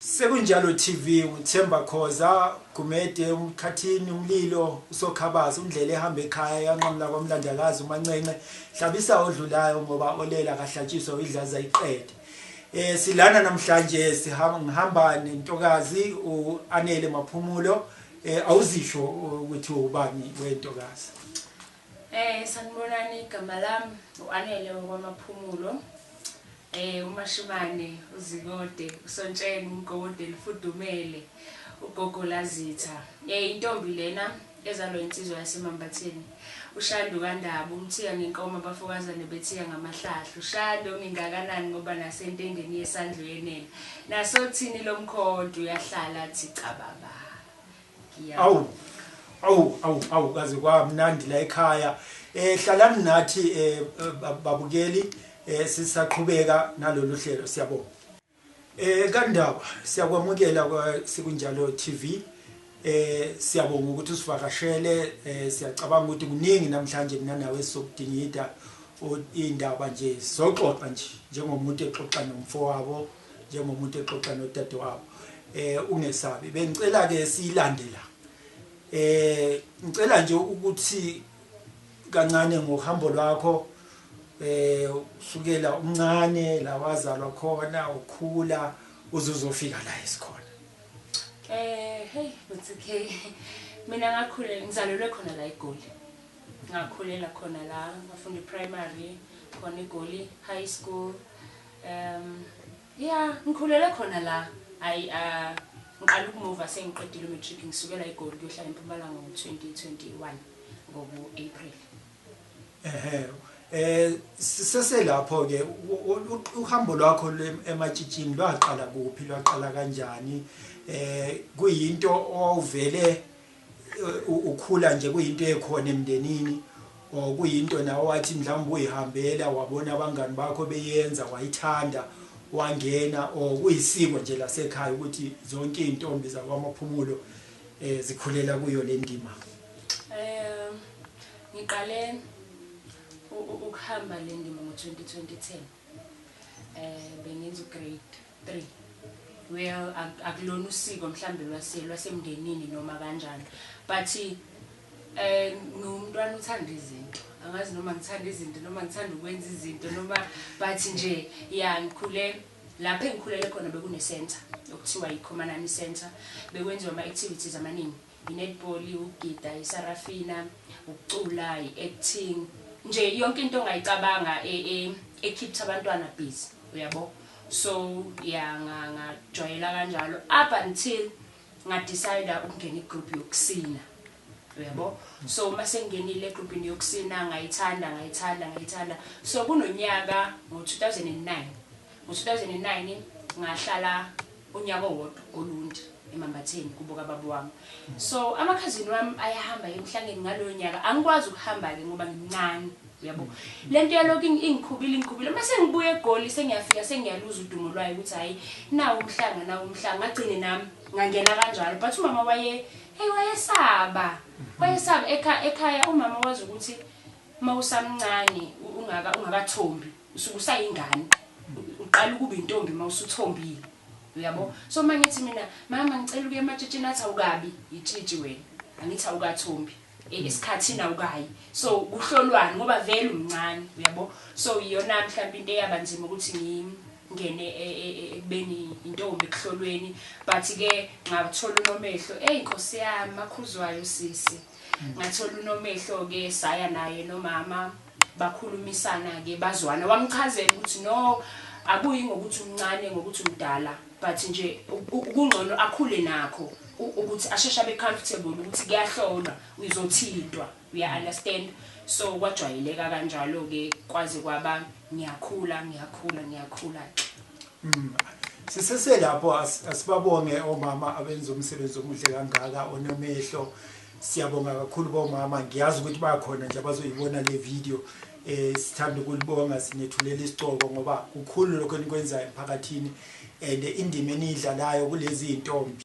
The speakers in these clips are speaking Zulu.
Sekunjalo TV uThemba Khoza Gumede umkhathini umlilo usokhabaza undlela ehamba ekhaya yanqamla kwamlandakazi uMancenge hlabisa odlulayo ngoba olela kahlatshiswa idlaza iqede. Silana namhlanje ngihamba nentokazi uAnele Maphumulo awuzisho ukuthi ubani wentokazi. Sanibonani igama lami uAnele waMaphumulo. Umashimane uZikode uSontsheni uMgode lifudumele uGogo Lazitha intombi lena ezalwa insizwa yaseMambatheni uShando kaNdaba umthiya ngenkomo abafokazane bethiya ngamahlahla uShando mingakanani ngoba nasentendeni yesandlo yenene nasothini lomkhonto uyahlala athi cababa awu kaze kwamnandi la ekhaya hlalani nathi babukeli sisaqhubeka nalolu hlelo siyabonga. Kandaba siyakwamukela kwa Sekunjalo TV. Siyabonga ukuthi usivakashele. Siyacabanga ukuthi kuningi namhlanje mina nawe sokudingida indaba nje soxoxa nje njengomuntu exoxa nomfowabo, njengomuntu exoxa nodadewabo. Ungesabi. Bengicela ke silandela. Ngicela nje ukuthi kancane ngohambo lwakho sukela umncane la wazalwa khona ukhula uzozofika la esikhona. Hey but okay mina ngakhule ngizalelwe khona la eGoli. Ngakhulela khona la ngafunda primary khona eGoli high school. Ngikhulele khona la ngiqala ukumove sengiqedile matric ngisukela eGoli kuyohlala eMpumalanga ngo-2021 ngoku-April. Siseselapho ke uhambo lwakho ematshitshini lwaqala kuphi lwaqala kanjani kuyinto owuvele ukhula nje kuyinto ekhona emndenini o kuyinto nawe wathi mhlawumbe uyihambela wabona abangani bakho beyenza wayithanda wangena o kuyisiko nje lasekhaya ukuthi zonke intombi zakwaMaphumulo zikhulela kuyo le ndima. Ngiqale ukuhamba le ndima ngo-2010 bengenza ugrade 3 well akulona usiko mhlambe lwasemndenini noma kanjani but ngumntwana uthanda izinto angazi noma ngithanda izinto noma ngithanda ukwenza izinto noma but nje ngikhule lapha engikhulele khona bekune center okuthiwa iKhomanani Center bekwenziwa ama activities amaningi inetball ugida iSarafina ukucula iacting nje yonke into ongayicabanga ekeeps abantwana busy uyabo so ngajwayela kanjalo up until ngadecide ukungena igroup yokusina uyabo so mase ngingenile egroupini yokusina ngayithanda so kunonyaka ngo-2009 ngahlala unyaka owodwa koLundi eMambatheni kubuka baba wami so amakhazini wami ayahamba emhlangeni ngaloyo nyaka angikwazi ukuhamba ke ngoba ngimncane uyabo lento yaloko ingikhubile mase ngibuye eGoli sengiyafika sengiyaluza udumo lwayo ukuthi hayi nawo umhlanga ngagcine nami ngangena kanjalo but umama wayesaba ekhaya umama wazi ukuthi mawusamncane ungakathombi usuke usayingane uqala ukuba intombi mawusuthombile uyabo so mangithi mina mama ngicela ukuya ematshitshini athi awukabi itshitshi wena angithi awukathombi esikhathini awukayi so kuhlolwana ngoba vele umncane uyabo so iyona mhlawumbe into eyabanzima ukuthi ngingene ekubeni intombi ekuhlolweni but ke ngathola unomehlo inkosi yami makhuzwayo sisi ngathola unomehlo ke saya naye nomama bakhulumisana ke bazwana wamchazela ukuthi no abuyi ngokuthi umncane ngokuthi umdala but nje ukungcono akhule nakho ukuthi asheshe abe comfortable ukuthi kuyahlolwa uzothintwa uya understand so kwajwayeleka kanjalo ke kwaze kwaba ngiyakhula siseselapho asibabonge omama abenza umsebenzi omuhle kangaka onomehlo siyabonga kakhulu bomama ngiyazi ukuthi bakhona nje abazoyibona le video sithanda ukulibonga sinethulela isicoko ngoba kukhulu lokho enikwenzayo emphakathini and indima enidlalayo kulezi intombi.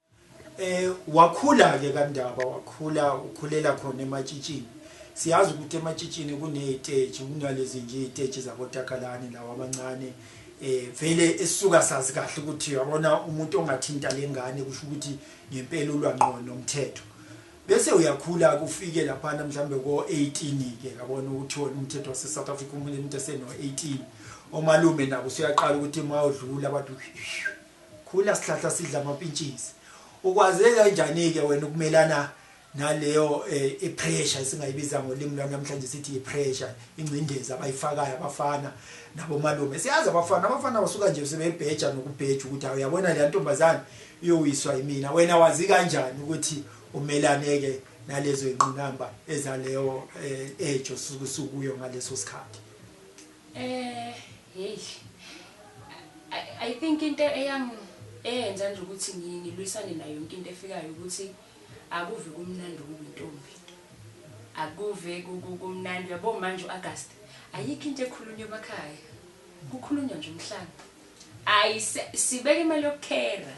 Wakhula ke kaNdaba ukhulela khona ematshitshini siyazi ukuthi ematshitshini kuneziteji kunalezi nje iziteji zaboTakalani lawa abancane vele esisuka sazi kahle ukuthi yabona umuntu ongathinta lengane kusho ukuthi ngempela ulwangcono nomthetho bese uyakhula kufike lapha mhlambe ko18 ke yabona ukuthi wona umthetho wase South Africa umuntu eseno 18 omalume nabo siyaqala ukuthi mawudlula abantu khula sihlahla sidla amapintshisi ukwazeka kanjani ke wena ukumelana naleyo ipressure singayibiza ngolimi namhlanje sithi ipressure ingcindezi abayifakayo abafana nabo malume siyazi abafana basuka nje sebebheja nokubheja ukuthi uyabona le ntombazana iyowiswa yimina wena wazi kanjani ukuthi umelaneke nalezo inqinamba ezaleyo ejo sukusukuyo ngaleso sikhathi hey I think into eyenza nje ukuthi ngilwisane nayo yonke into efikayo ukuthi akuve kumnandi kubintombi akuve kumnandi yabo manje uAugust ayikho into ekhulunywa emakhaya kukhulunywa nje umhlanga sibeke imali yokukhera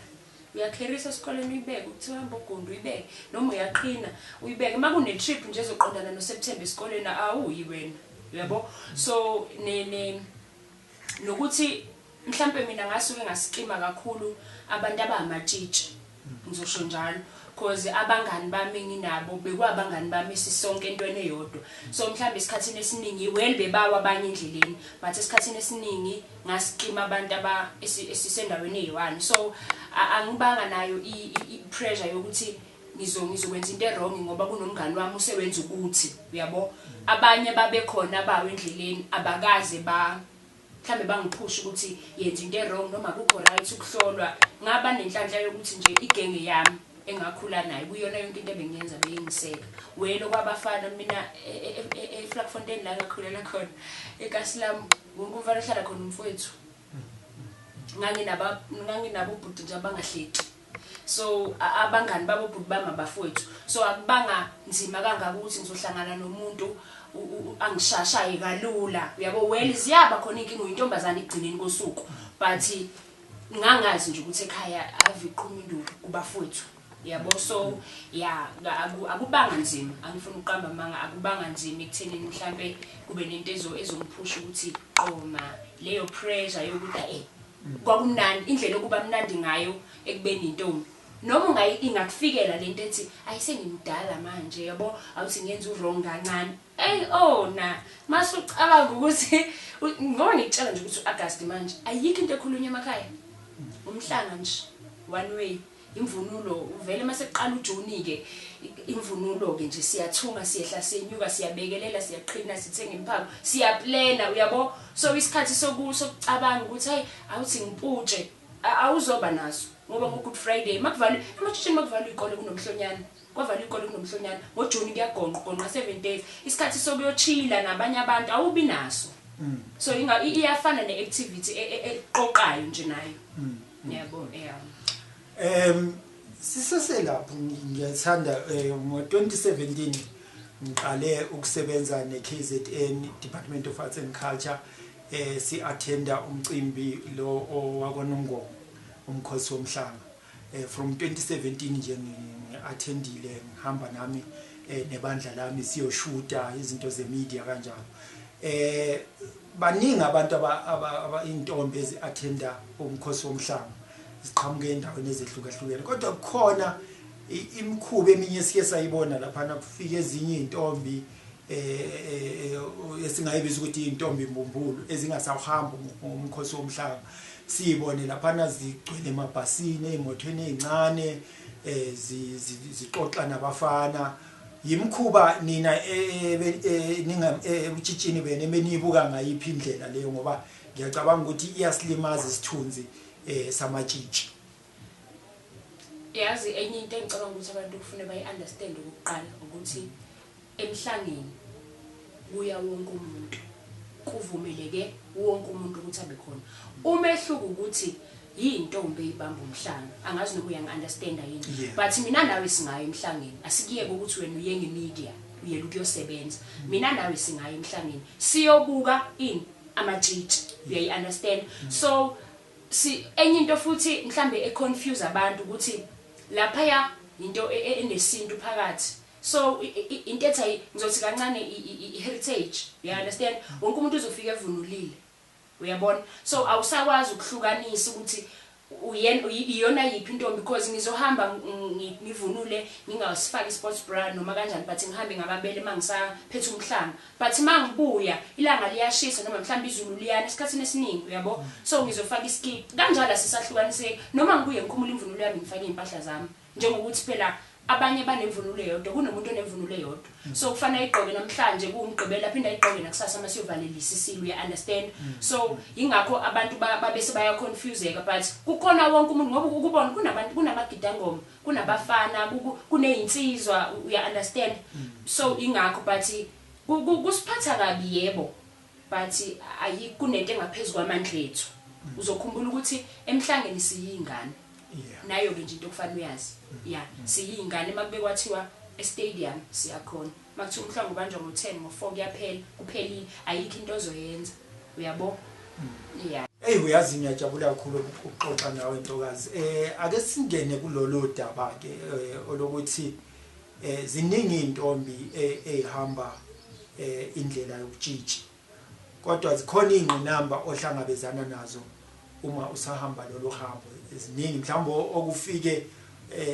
uyakherisa esikoleni uyibeke uthi uhamba uGondo uyibeke noma uyaqhina uyibeke makune trip nje ezoqondana noSeptember esikoleni awuyi wena yabo so nokuthi mhlambe mina ngasuke ngasiqima kakhulu abantu abamatshitshi ngizosho njalo because abangani bami nginabo bekwabangani bami sisonke entweni eyodwa so mhlambe isikhathini esiningi bebawa abanye endleleni but isikhathini esiningi ngasiqima abantu esisendaweni eyi1 so angibanga nayo ipressure yokuthi ngizokwenza into wrong ngoba kunomngani wami usewenza ukuthi uyabo abanye babekhona bawe endleleni abakaze mhlambe bangiphusha ukuthi yenza into wrong noma kukho right ukuhlolwa ngaba nenhlanhla yokuthi nje igenge yami engakhula nayo kuyona yonke into ebengiyenza beyingiseka wena kwabafana mina eFlakfontein la ngakhulela khona eKasilam ngumfana ohlala khona umfowethu nganginabo ubhuti nje abangahleki so abangani babo ubhuti bami abafowethu so akubanga nzima kangaka ukuthi ngizohlangana nomuntu angishashaye kalula uyabo ziyaba khona inkinga uyintombazana igcineni kosuku but ngangazi nje ukuthi ekhaya aviqhuma induku kubafowethu yabo so akubanga nzima angifuna uqamba manga akubanga nzima ekuthenini mhlambe kube nento ezongiphusha ukuthi qoma leyo pressure yokuthi kwakumnandi indlela yokuba mnandi ngayo ekubeni intombi noma ingakufikela lento ethi ayisengimdala manje yabo awuthi ngenza wrong kancane na masucabanga ukuthi ngoba ngitshela nje ukuthi uAugust manje ayikho into ekhulunywa emakhaya umhlanga nje one way imvunulo uvele mase kuqala uJuni ke imvunulo ke nje siyathunga siyehla senyuka siyabekelela siyaqhina sithenga imphako siyaplana uyabo so isikhathi sokucabanga ukuthi awuthi ngiputshe awuzoba naso ngoba ngo-Good Friday makuvali emachishini makuvali ikole kunomhlonyana kwavali ikole kunomhlonyana ngoJuni kuyagonqa 7 days isikhathi sokuyochila nabanye abantu awubi naso so iyafana neactivity eqoqayo nje nayo yabo siseselapho ngiyathanda ngo2017 ngiqale ukusebenza neKZN Department of Arts and Culture si attenda umcimbi lo owakwaNongoma umkhosi womhlanga from 2017 nje ngiattendile ngihamba nami nebandla lami siyoshuta izinto zemedia kanjalo baningi abantu intombi eziattenda umkhosi womhlanga siqhamuke endaweni ezehlukahlukene kodwa kukhona imikhuba eminye sike sayibona lapha kufika ezinye intombi esingayibiza ukuthi intombi imbumbulu ezingasahamba umkhosi womhlanga sibone lapha zigcwele emabhasini emotweni ezincane zixoxa nabafana yimkhuba nina ninga utshitshini bene benibuka ngayiphi indlela leyo ngoba ngiyacabanga ukuthi iyasilimaza isithunzi samatshitshi yazi enye into engicabanga ukuthi abantu kufanele bayi-understand ukuqala ukuthi emhlangeni kuya wonke umuntu kuvumeleke wonke umuntu ukuthi abe khona umehluko ukuthi yintombi eyibamba umhlanga angazi nokuya ngi-understanda yini but mina nawe singayo emhlangeni asikiyeke ukuthi wena uye ngemedia uyela ukuyosebenza mina nawe singayo emhlangeni siyobuka amatshitshi uyayi-understand so enye into futhi mhlambe econfuse abantu ukuthi lapha into enesintu phakathi so into ethi ngizothi kancane iheritage you understand wonke umuntu uzofika evunulile uyabona so awusakwazi ukuhlukanisa ukuthi iyona yiphi intombi because ngizohamba ngivunule ngingasifaki sports bra noma kanjani but ngihambe ngababele mangisaphethe umhlanga but mangibuya ilanga liyashisa noma mhlawumbe izulu liyana isikhathini esiningi uyabo so ngizofaka iskip kanjalo sisahlukanise noma ngibuye ngikhumula imvunulo yami ngifake impahla zami njengokuthi phela abanye banemvunulo eyodwa kunomuntu onemvunulo eyodwa so kufanele igqoke namhlanje kumgqibela phinda igqoke nakusasa masiyovalelisa isilu ya understand so ingakho abantu babese baya confuseka but kukhona wonke umuntu ngoba ukubona kunabantu kunamagidangoma kunabafana kuneyinsizwa uya understand so ingakho but kusiphatha kabi yebo but ayikunento engaphezulu kwamandla ethu uzokhumbula ukuthi emhlangeni siyingane nayo ke nje into okufanele uyazi siyingane makube kwathiwa e-stadium siyakhona makuthiwa umhlanga ubanjwa ngo-10 ngo-4 kuyaphela kuphelile ayikho into ozoyenza uyabo uyazi ngiyajabula kakhulu ukuxoxa nawe Ntokazi ake singene kulolo daba ke olokuthi ziningi intombi ehamba indlela yokutshitshi kodwa zikhona ingqinamba ohlangabezana nazo uma usahamba lolo hambo eziningi mhlawumbe okufike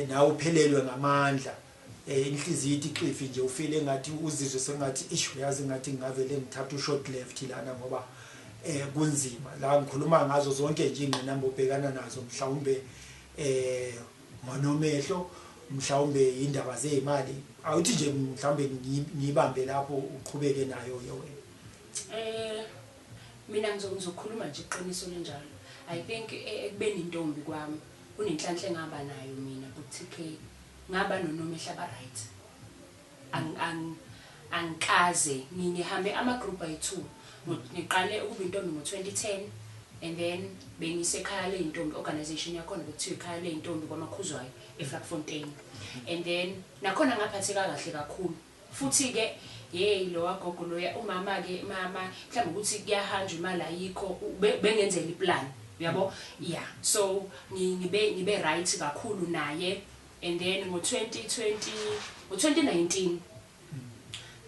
nawe uphelelwe ngamandla inhliziyo ithi xifi nje ufile engathi uzizwe sengathi uyazi ngathi ngavele ngithatha short left lana ngoba kunzima la ngikhuluma ngazo zonke nje ingqinamba obhekana nazo mhlawumbe monomehlo mhlawumbe indaba zeimali awuthi nje mhlawumbe ngibambe lapho uqhubeke nayo wena mina ngizokhuluma nje iqiniso lenjalo I think ekubeni intombi kwami kunenhlanhla engaba nayo mina buTK ngaba nonomehla ba right angikaze ngihambe ama group ayi2 ngiqale ukuba intombi ngo2010 and then bengisekhaya leintombi organization yakhona bekuthiwa ikhaya leintombi kwaMakhuzwayo eFlakfontein and then nakhona ngaphatheka kahle kakhulu futhi ke lo wagogo loya umama ke mama mhlawumbe ukuthi kuyahanjwa imali ayikho bengenzela iplan uyabo so ngibe right kakhulu naye and then ngo2019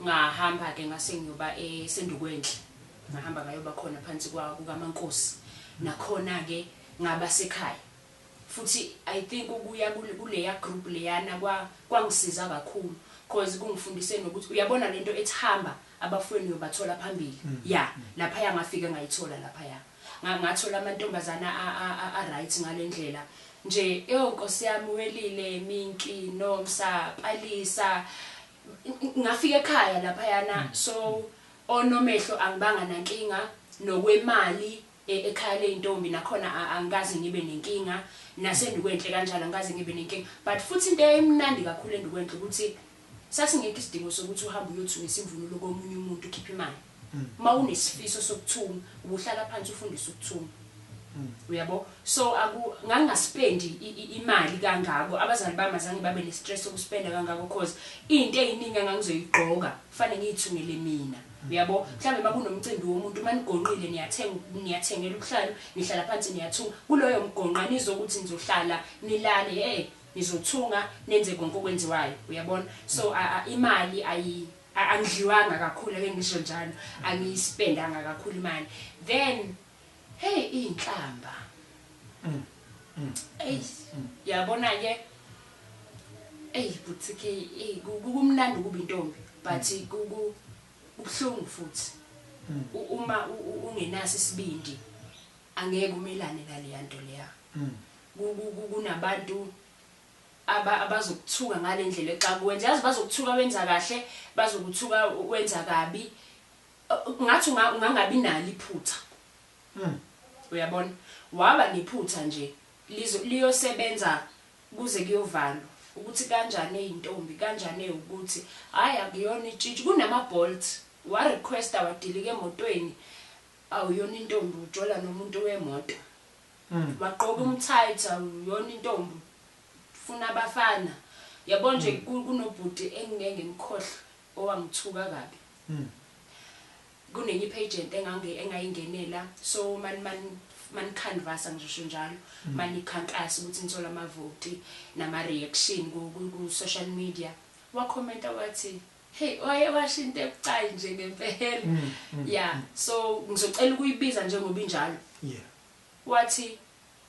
ngahamba ke ngase ngiyoba eSendukwenhle ngahamba ngayoba khona phansi kukaMankosi nakhona ke ngaba sekhaya futhi I think ukuya kuleya group leyana kwangisiza kakhulu because kungifundise nokuthi uyabona lento ethamba abafweni yobathola phambili lapha yangafika ngayithola lapha ngathola amantombazana a right ngalendlela nje Nkosi yami welile Minki Nomsa Palisa ngafika ekhaya lapha yana so onomehlo angibanga nankinga nokwemali ekhaya leintombi nakhona angazi ngibe nenkinga naSendukwenhle kanjalo angazi ngibe nenkinga but futhi into emnandi kakhulu eNdukwenhle ukuthi sasingeke isidingo sokuthi uhambe uyothungisa imvunulo komunye umuntu ukhipha imali mawunesifiso sokuthunga ubuhlala phansi ufundise ukuthunga uyabo so ngangaspendi imali kangako abazali bami azange babe nestress sokuspenda kangako because into eyiningi ngangizoyigqoka kufanele ngiyithungele mina uyabo mhlambe makunomcimbi womuntu manigonqile niyathengela ubuhlalo nihlala phansi niyathunga kuloyo mgonqa nizokuthi nizohlala nilale nizothunga nenze konke okwenziwayo uyabona so imali angidliwanga kakhulu ake ngisho njalo angiyispendanga kakhulu imali then inhlamba yabona ke buTK kumnandi kuba intombi but kubuhlungu futhi uma ungenaso isibindi angeke umelane nale nto leya kunabantu abazokuthuka ngalendlela exakwenza yazi bazokuthuka wenza kahle bazokuthuka wenza kabi ngathi ungangabi nalo iphutha uyabona waba nephutha nje liyosebenza kuze kuyovalwa ukuthi kanjani eintombi kanjani ukuthi hayi akuyona itshitshi kunama-bolt wa request awadilike emotweni awuyona intombi ujola nomuntu wemoto baqoka umthayithi awuyona intombi funa abafana yabona nje kunobhuti engeke ngimkhohle owangithuka kabi kunenye agent engayingenela so man canvas ngisho njalo mani khankasa ukuthi nithola amavoti nama reaction ku social media wa comment wathi hey wayewasho into ebucayi nje ngempela yeah so ngizocela ukuyibiza njengoba injalo yeah wathi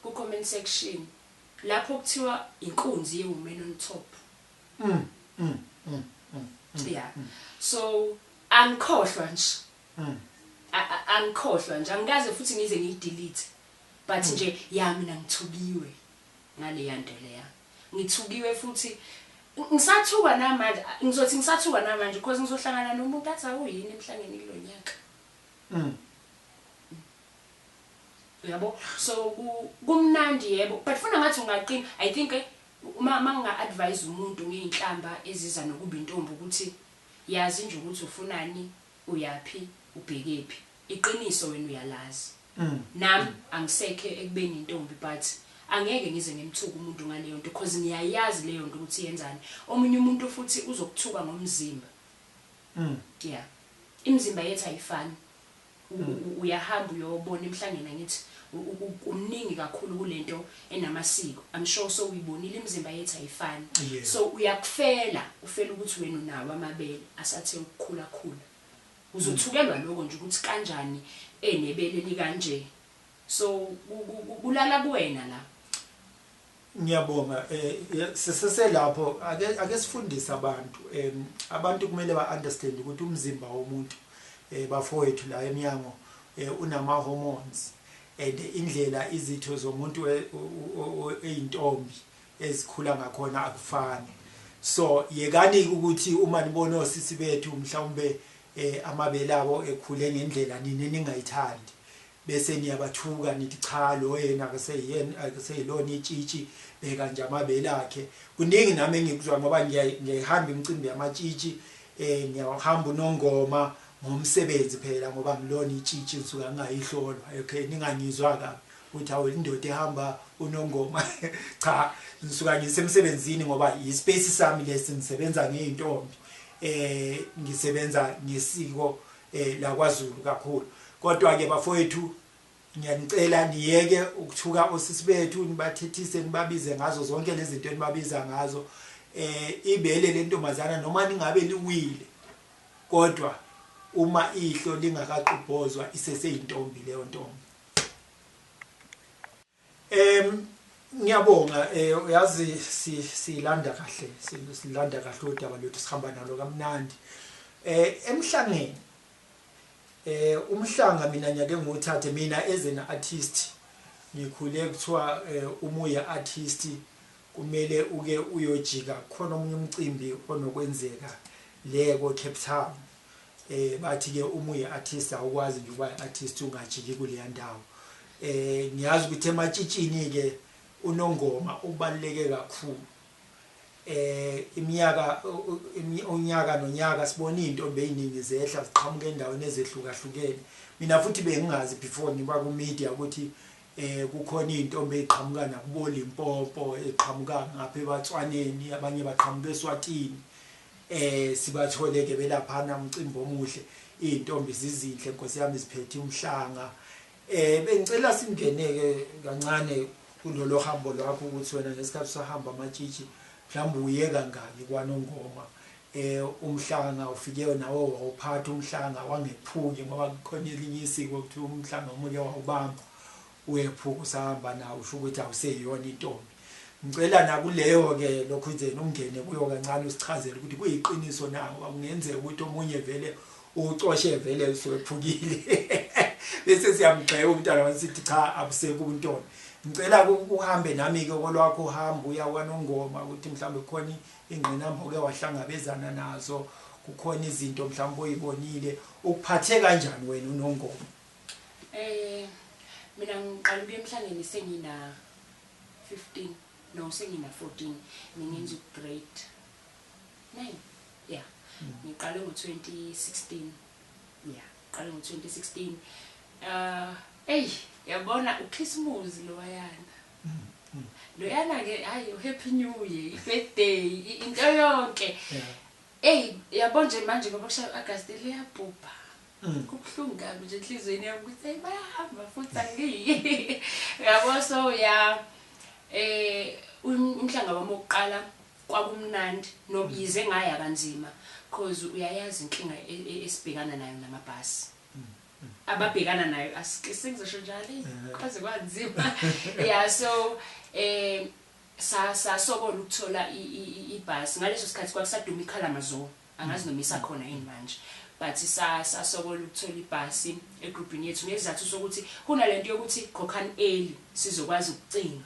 ku comment section lapho kuthiwa inkunzi yewomen on top yeah so angikhohlwa nje angikhohlwa nje angikaze futhi ngize ngiyidelete but nje yami mina ngithukiwe ngale yanto leya ngithukiwe futhi ngisathuka namanje ngizothi ngisathuka namanje because ngizohlangana nomuntu athi awuyini emhlangeni kulonyaka yabo so kumnandi yebo but funa ngathi ungaqina I think uma nga advise umuntu ngeinhlamba eziza nokuba intombi ukuthi yazi nje ukuthi ufunani uyapi ubhekephi iqiniso wena uyalazi nami angisekhe ekubeni intombi but angeke ngize ngimthuka umuntu ngaleyo nto because ngiyayazi leyo nto ukuthi yenzani omunye umuntu futhi uzokuthuka ngomzimba yeah imizimba yethu ayifani uyahamba uyobona emhlangene ngithi uningi kakhulu kulento enamasiko I'm sure so uyibonile imizimba yethu ayifani so uyakufela ufela ukuthi wena unawo amabele asathe ukukhula uzothukelwa lokho nje ukuthi kanjani enebele likanje so kulala kuwena la ngiyabonga seselapho ake sifundise abantu kumele ba-understand ukuthi umzimba womuntu bafowethu la eminyango unama hormones and indlela izitho zomuntu eyintombi ezikhula ngakhona akufani so yekani ukuthi uma nibona osisi bethu mhlawumbe amabele abo ekhule ngendlela nini ningayithandi bese niyabathuka nithi cha lo yena akuseyilona itshitshi beka nje amabele akhe kuningi nami engikuzwa ngoba ngiyahamba imicimbi yamatshitshi ngiyahamba unongoma ngomsebenzi phela ngoba ngilona itshitshi usuka ngingayihlolwa okay ningangizwa kabi ukuthi awu indoda ehamba unongoma cha ngisuka ngisemsebenzini ngoba ispace sami lesingisebenza ngeintombi ngisebenza ngesiko la kwaZulu kakhulu kodwa ke bafowethu ngiyanicela niyeke ukuthuka osisi bethu nibathethise nibabize ngazo zonke lezi zinto enibabiza ngazo ibele lentombazana noma ningabe liwile kodwa uma ihlo lingakaqubhozwa iseseyintombi leyo ntombi ngiyabonga uyazi silanda kahle silanda kahle udaba lwethu sihamba nalo kamnandi emhlangeni umhlanga mina nyake nguthathe mina as an artist ngikhule kuthiwa umuya artist kumele uke uyojika khona omunye umcimbi onokwenzeka leko Cape Town bathi ke umuya artist awukwazi nje ukuba artist ungajiki kule ndawo ngiyazi ukuthi ematshitshini ke unongoma ubaluleke kakhulu iminyaka unyaka nonyaka sibona intombi eziningi zehla ziqhamuka endaweni ezehlukahlukene mina futhi bengingazi before ngiba ku media ukuthi kukhona intombi eziqhamuka nakubola impompo eziqhamuka ngapha eBatswaneni abanye baqhamuka eSwatini sibathole ke belaphana umcimbi omuhle intombi zizinhle Nkosi yami ziphethe umhlanga bengicela singeneke kancane kulolo hambo lwakho ukuthi wena ngesikhathi sahamba amatshitshi mhlawumbe uyeka ngaki kwanongoma umhlanga ufike nawe wawuphatha umhlanga wangephuki ngoba kukhona elinye isiko ukuthi umhlanga omunye wawubamba uyephuka usahamba nawo usho ukuthi awuseyiyona intombi ngicela nakuleyo ke lokho izeni ungene kuyo kancane usichazele ukuthi kuyiqiniso nawo akungenzeka ukuthi omunye vele ucoshe vele usephukile bese siyamgxeka umntana wasithi cha abusekho untombi ngicela uhambe nami ke kolwakho uhamba uya kwanongoma ukuthi mhlawumbe khona ingqinamba oke wahlangabezana nazo kukhona izinto mhlawumbe oyibonile ukuphathe kanjani wena unongoma mina ngiqala ukuya emhlangeni sengina 15 no sengina 14 ngingenza grade 9 yeah ngiqale ngo2016 yeah qale ngo2016 yabona uChristmas loyana ke hayi happy new year birthday into yonke yabona nje manje ngoba kusha August liyabhubha kubhlungu kabi nje enhlizweni yami ukuthi bayahamba futhi angiyi yabo so ya umhlanga wami oqala kwakumnandi nobize ngaya kanzima because uyayazi inkinga esibhekana nayo namabhasi ababhekana nayo asingizosho njalo kwaze kwanzima yeah so sasokola ukuthola ibhasi ngaleso sikhathi kwakusaduma iKhalamazo angazi noma isakhona yini manje but sasokola ukuthola ibhasi egroupini yethu ngesizathu sokuthi kunalento yokuthi khokhani early sizokwazi ukucinga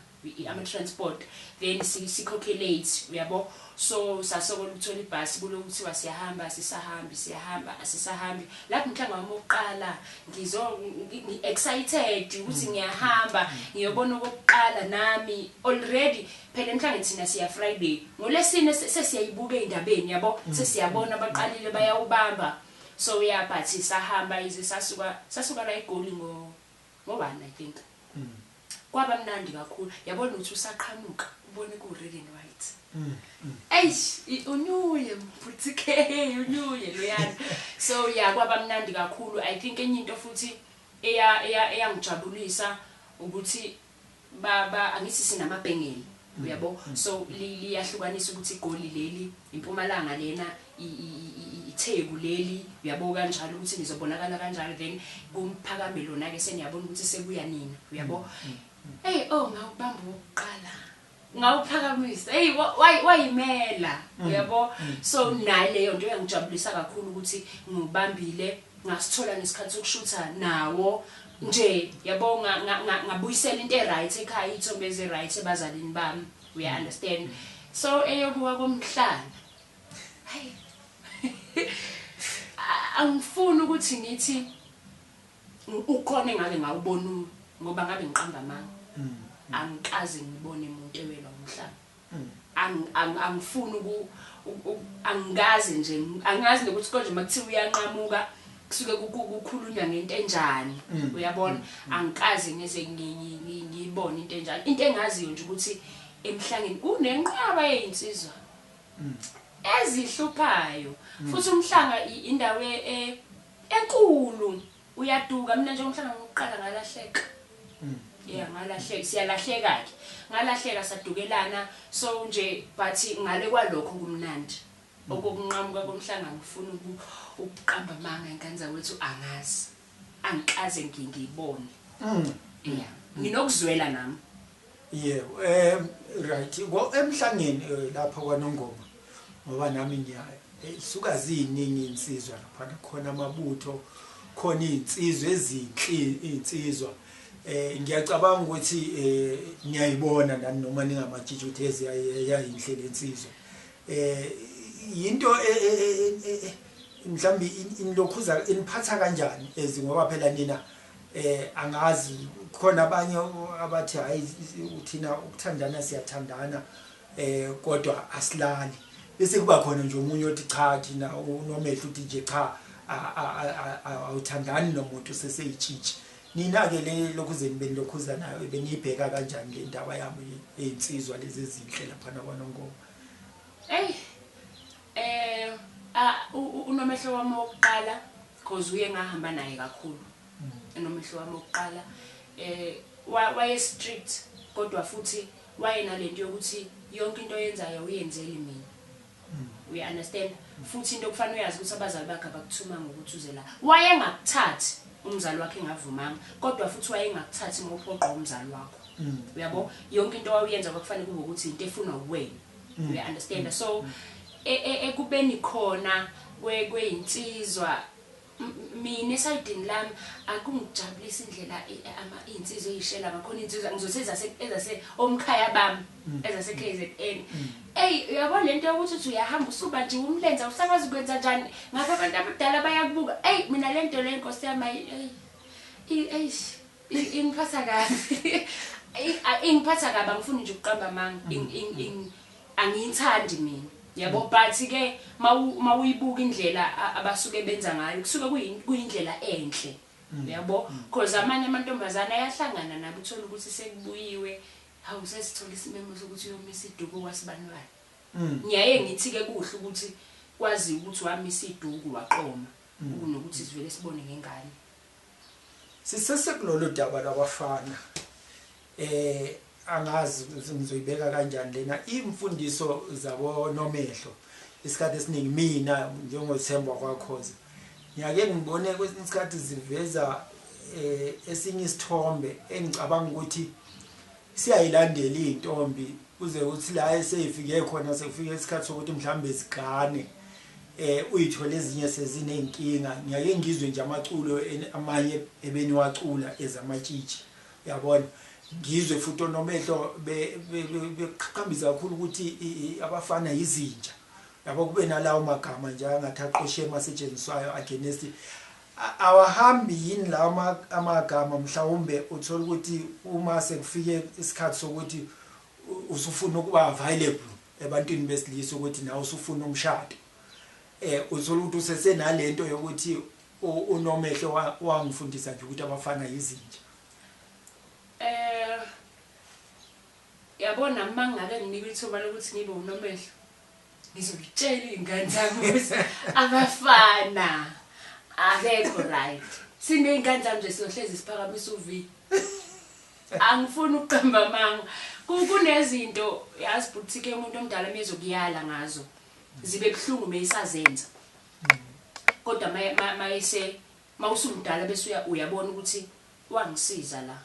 ama transport then sikhokhe late uyabo so sasokola ukuthola ibhasi kulokuthiwa siyahamba asisahambi lapho mhlanga wami oqala excited ukuthi ngiyahamba ngiyobona okokuqala nami already phela mhlanga thina siya Friday ngolesine sesiyayibuka endabeni yabo sesiyabona abaqalile bayawubamba so yeah but sahamba ize sasuka la eGoli ngo1 I think kwaba mnandi kakhulu yabona ukuthi usaqhamuka ubone ku red and white unyule mputhike unyule loyana so yeah kwaba mnandi kakhulu I think enye into futhi eyangijabulisa ukuthi baba angithi sinamabhengeli uyabo so liyahlukanisa ukuthi iGoli leli impumalanga lena iTheku leli uyabo kanjalo ukuthi nizobonakala kanjalo then kumphakame lona ke seniyabona ukuthi sekuya nina uyabo ngawubamba oqala ngawuphakamisa wayimela uyabo so naleyo nto yangijabulisa kakhulu ukuthi ngubambile ngasithola nesikhathi sokushutha nawo nje yabo ngabuyisela into eright ekhaya ithombe eziright ebazalini bami we understand so eyokuwa komhlanga angifuni ukuthi ngithi ukhona engake ngawubona ngoba ngabe ngiqamba amanga angikaze ngibone umuntu ewela umhlanga angifuni angazi nje angazi nokuthi konje makuthiwa uyanqamuka kusuke kukhulunywa ngento enjani uyabona angikaze neze ngiyibone into enjani into engaziyo nje ukuthi emhlangeni kunenqaba yezinsizwa ezihluphayo futhi umhlanga indawo enkulu uyaduka mina nje umhlanga ngokuqala ngalahleka ngalahleka siyalahleka ke ngalahleka sadukelana so nje but ngale kwalokho kumnandi okokunqamuka komhlanga ngifuna ukuqamba amanga inkanza wethu angazi angikaze ngiyibone nginokuzwela nami right emhlangeni lapha kwaNongoma ngoba nami suka ziningi insizwa lapha khona amabutho khona insizwe insizwa ngiyacabanga ukuthi ngiyayibona nani noma ningamatshitshi ukuthi eziyayinhle lensizwa into mhlambi inilokhuza iniphatha kanjani ngoba phela nina angazi khona abanye abathi hayi uthina ukuthandana siyathandana kodwa asilali bese kuba khona nje umunye othi cha thina nomehlo uthi nje cha awuthandani nomuntu seseyitshitshi nina ke lokuzeni benilokhuza nayo beniyibheka kanjani le ndaba yami ezinsizwa lezi ezinhle lapha kwaNongoma unomehlo wami wokuqala because uye ngahamba naye kakhulu unomehlo wami wokuqala waye strict kodwa futhi waye nalento yokuthi yonke into oyenzayo uyenzeli mina we understand futhi into okufanele uyazi ukuthi abazali bakhe abakuthuma ngokuthi uze la waye ngakuthathi umzali wakhe engavumanga kodwa futhi waye ngakuthathi ngophoqa umzali wakho uyabo yonke into wawuyenza kwakufanele kube ukuthi into efuna uwena we understand so ekubeni khona kweyinsizwa mina esayidini lami akungijabulisa indlela insizwa eyishela ngakhona insizwa ngizothe ezase omkhaya bami ezase KZN uyabona lento yokuthi uthi uyahamba usuba nje umlenza usakwazi ukwenza njani ngapha abantu abadala bayakubuka mina lento le Nkosi yami ingiphatha kabi ingiphatha kabi angifuni nje ukuqamba amanga angiyithandi mina yabo but ke mawuyibuka indlela abasuke benza ngayo kusuke kuyindlela enhle yabo because amanye amantombazana ayahlangana nabo uthola ukuthi sekubuyiwe hawu sesithola isimemo sokuthi uyomisa iduku kwasibanwayo ngiyaye ngithi ke kuhle ukuthi kwazi ukuthi wamisa iduku waqoma kunokuthi sivele sibone ngengane sisesekulolu daba labafana angazi ngizoyibeka kanjani lena imfundiso zabo nomehlo isikhathi esiningi mina njengothemba kwaKhoza ngiyake ngibone kwesinye isikhathi ziveza esinye isithombe engicabanga ukuthi siyayilandela intombi kuze uthi la eseyifike khona sekufike isikhathi sokuthi mhlambe zigane uyithola ezinye sezinenkinga ngiyake ngizwe nje amaculo amanye ebeni wacula ezamatshitshi uyabona ngizwe futhi onomehlo beqhakambisa kakhulu ukuthi abafana izinja yabo kube nalawo magama nje angathi aqoshe emasetshenziswayo against awahambi yini lawo amagama mhlawumbe uthola ukuthi uma sekufike isikhathi sokuthi usufuna ukuba available ebantwini besilisa ukuthi nawe usufuna umshado uthola ukuthi usesenalento yokuthi unomehlo wangifundisa nje ukuthi abafana izinja yabona mangake nginika ithuba lokuthi ngibe unomehlo ngizokutshela ingane zami ukuthi abafana akekho right sineyingane zami nje sizohlezi siphakamisa uvi angifuni ukuqamba amanga kunezinto yazi futhi ke umuntu omdala mezokuyala ngazo zibe kuhlungu meyisazenza kodwa mayise mawusumdala bese uyabona ukuthi wangisiza la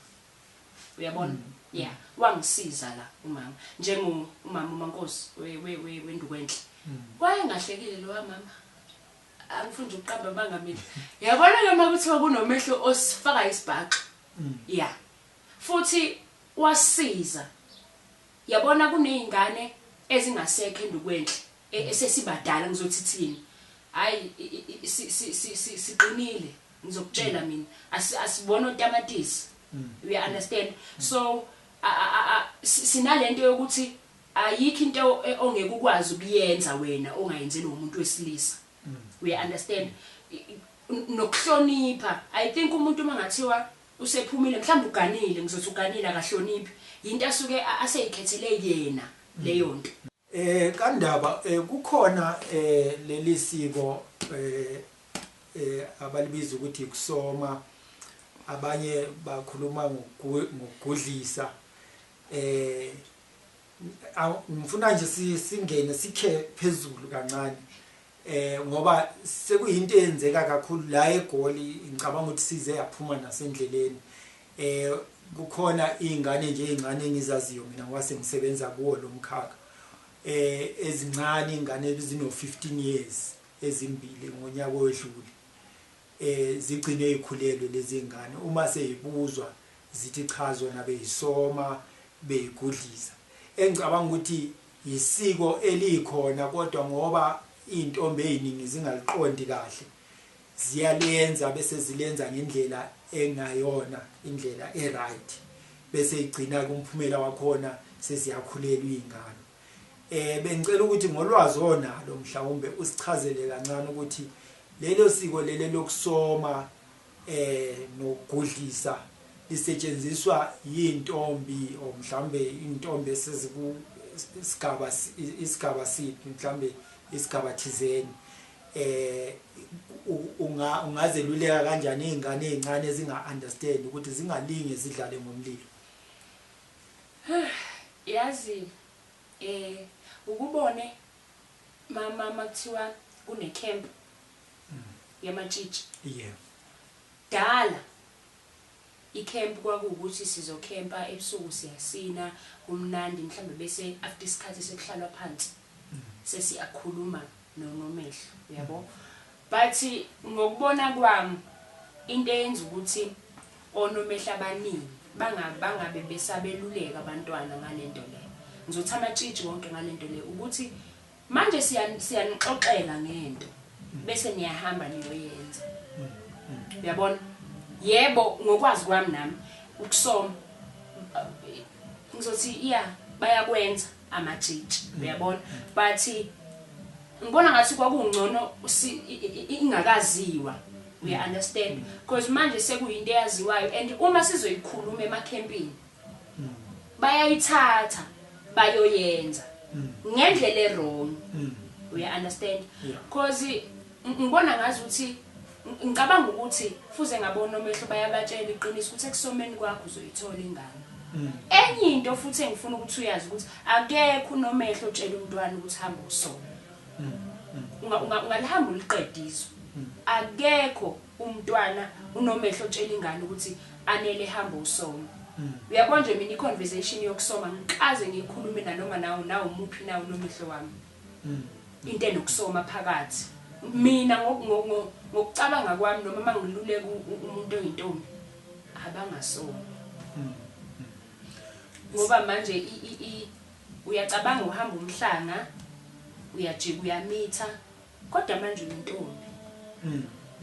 uyabona yeah wangisiza la umama njengomama uMankosi wendukenhle wayengahlekile lo mama angifunda ukuqamba amanga mina yabona noma kuthiwa kunomehlo osifaka isibhaqa yeah futhi wasiza yabona kunezingane ezingasekho endukwenhle esesibadala ngizothi thini hayi siqinile ngizokutshela mina asibona otamatisi we understand so sinalento yokuthi ayikho into ongeke ukwazi ukuyenza wena ongayenzeli umuntu wesilisa we understand nokuhlonipha I think umuntu mangathiwa usephumile mhlawumbe uganile ngizothi uganile akahloniphi into asuke aseyikhethele yena leyo nto kandaba kukhona leli siko abalibiza ukuthi kusoma abanye bakhuluma ngokugudlisa ngifuna nje singene sikhe phezulu kancane ngoba sekuyinto eyenzeka kakhulu la eGoli ngicabanga ukuthi size yaphuma nasendleleni kukhona izingane nje ezincane engizaziyo mina ngwase ngisebenza kuwo lo mkhakha ezincane ingane ezino 15 years ezimbili ngonyaka owedlule zigcine ikhulelwe lezi ngane uma seyibuzwa zithi chazo nabe yisoma beyigudlisa engicabanga ukuthi yisiko elikhona kodwa ngoba intombi eziningi zingaliqondi kahle ziyalenza bese zilenza ngendlela engayona indlela eright bese igcina kumphumela wakhona sesiyakhulelwa izingane bengicela ukuthi ngolwazi onalo mhlawumbe usichazele kancane ukuthi lelo siko lele lokusoma nokugudlisa lisetshenziswa yintombi o mhlawumbe intombi esiziku isigaba sithi mhlawumbe isigaba thizeni ungazeluleka kanjani izingane ezincane ezinga understand ukuthi zingalinge zidlale ngomlilo yazi ukubone mama makuthiwa kune camp yamatshitshi yeah dala icamp kwakuwukuthi sizocampa ebusuku siyasina kumnandi mhlambe bese after isikhathi sekuhlalwa phansi sesiyakhuluma nomehlo uyabo but ngokubona kwami into eyenza ukuthi onomehlo abaningi bangabe besabeluleka abantwana ngalento le ngizothi amatshitshi wonke ngalento le ukuthi manje siyanixoxela ngento bese niyahamba niyoyenza uyabona yebo ngokwazi kwami nami ukusoma ngizothi bayakwenza amatshitshi uyabona but ngibona ngathi kwakungcono ingakaziwa we understand because manje sekuyinto eyaziwayo and uma sizoyikhuluma emacampini bayayithatha bayoyenza ngendlela errong we understand because ngibona ngazi ukuthi ngicabanga ukuthi fuze ngabona omehlo bayabatshela iqiniso ukuthi ekusomeni kwakho uzoyithola ingane enye into futhi engifuna ukuthi uyazi ukuthi akekho unomehlo otshela umntwana ukuthi hamba usona ungalihamba uliqedizwe akekho umntwana unomehlo otshela ingane ukuthi anele hamba usoma uyabona nje mina iconversation yokusoma ngikaze ngikhulume nanoma nawo umuphi nawo nomehlo wami into enokusoma phakathi mina ngokucabanga kwami noma mangiluleka umuntu oyintombi abangasoma ngoba manje uyacabanga uhamba umhlanga uyajika uyamitha kodwa manje uyintombi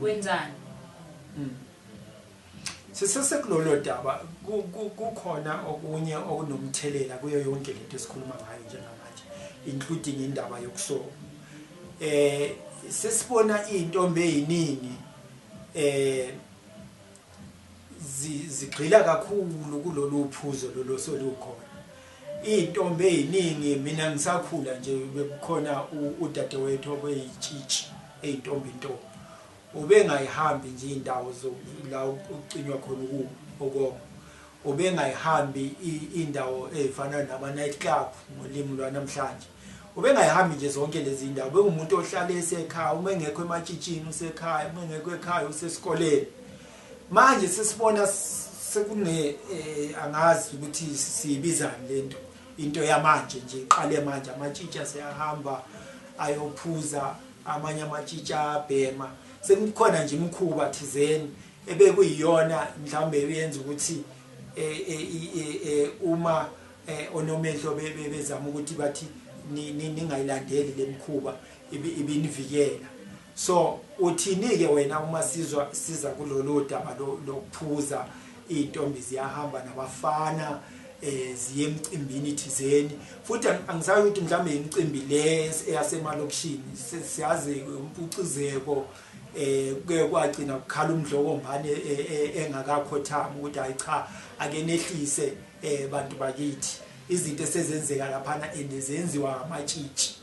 wenzani Sisesekulolo daba kukhona okunye okunomthelela kuyo yonke lento esikhuluma ngayo njengamanje including indaba yokusoma sesibona intombi eziningi zigxila kakhulu kulolu phuzo lolo solukhona intombi eziningi mina ngisakhula nje bekukhona udadewethu obeyitshitshi eintombi into ubengayihambi nje indawo la ucinywa khona ukho ubengayihambi indawo ezifana nama night club ngolimi lwanamhlanje ubengayihambi nje zonke lezi indawo bengumuntu ohlala esekhaya uma engekho ematshitshini usekhaya uma engekho ekhaya usesikoleni manje sesibona sekune angazi ukuthi siyibizana lento into yamanje nje iqale manje amatshitsha seyahamba ayophuza amanye amatshitsha abhema sekukhona nje imikhuba thizeni ebekuyiyona mhlambe uyenza ukuthi uma onomehlo bezama ukuthi bathi ningayilandeli lemikhuba ibinivikela so uthini ke wena uma siza kulolu daba lokuphuza intombi ziyahamba nabafana ziye emcimbini thizeni futhi angisayi ukuthi mhlambe imicimbi le eyasemalokishini siyazi umpucuzeko kuye kwagcina ukukhala umdlokombane engakakhothama ukuthi hayi cha ake nehlise bantu bakithi izinto esezenzeka lapha endezenziwa amatshitshi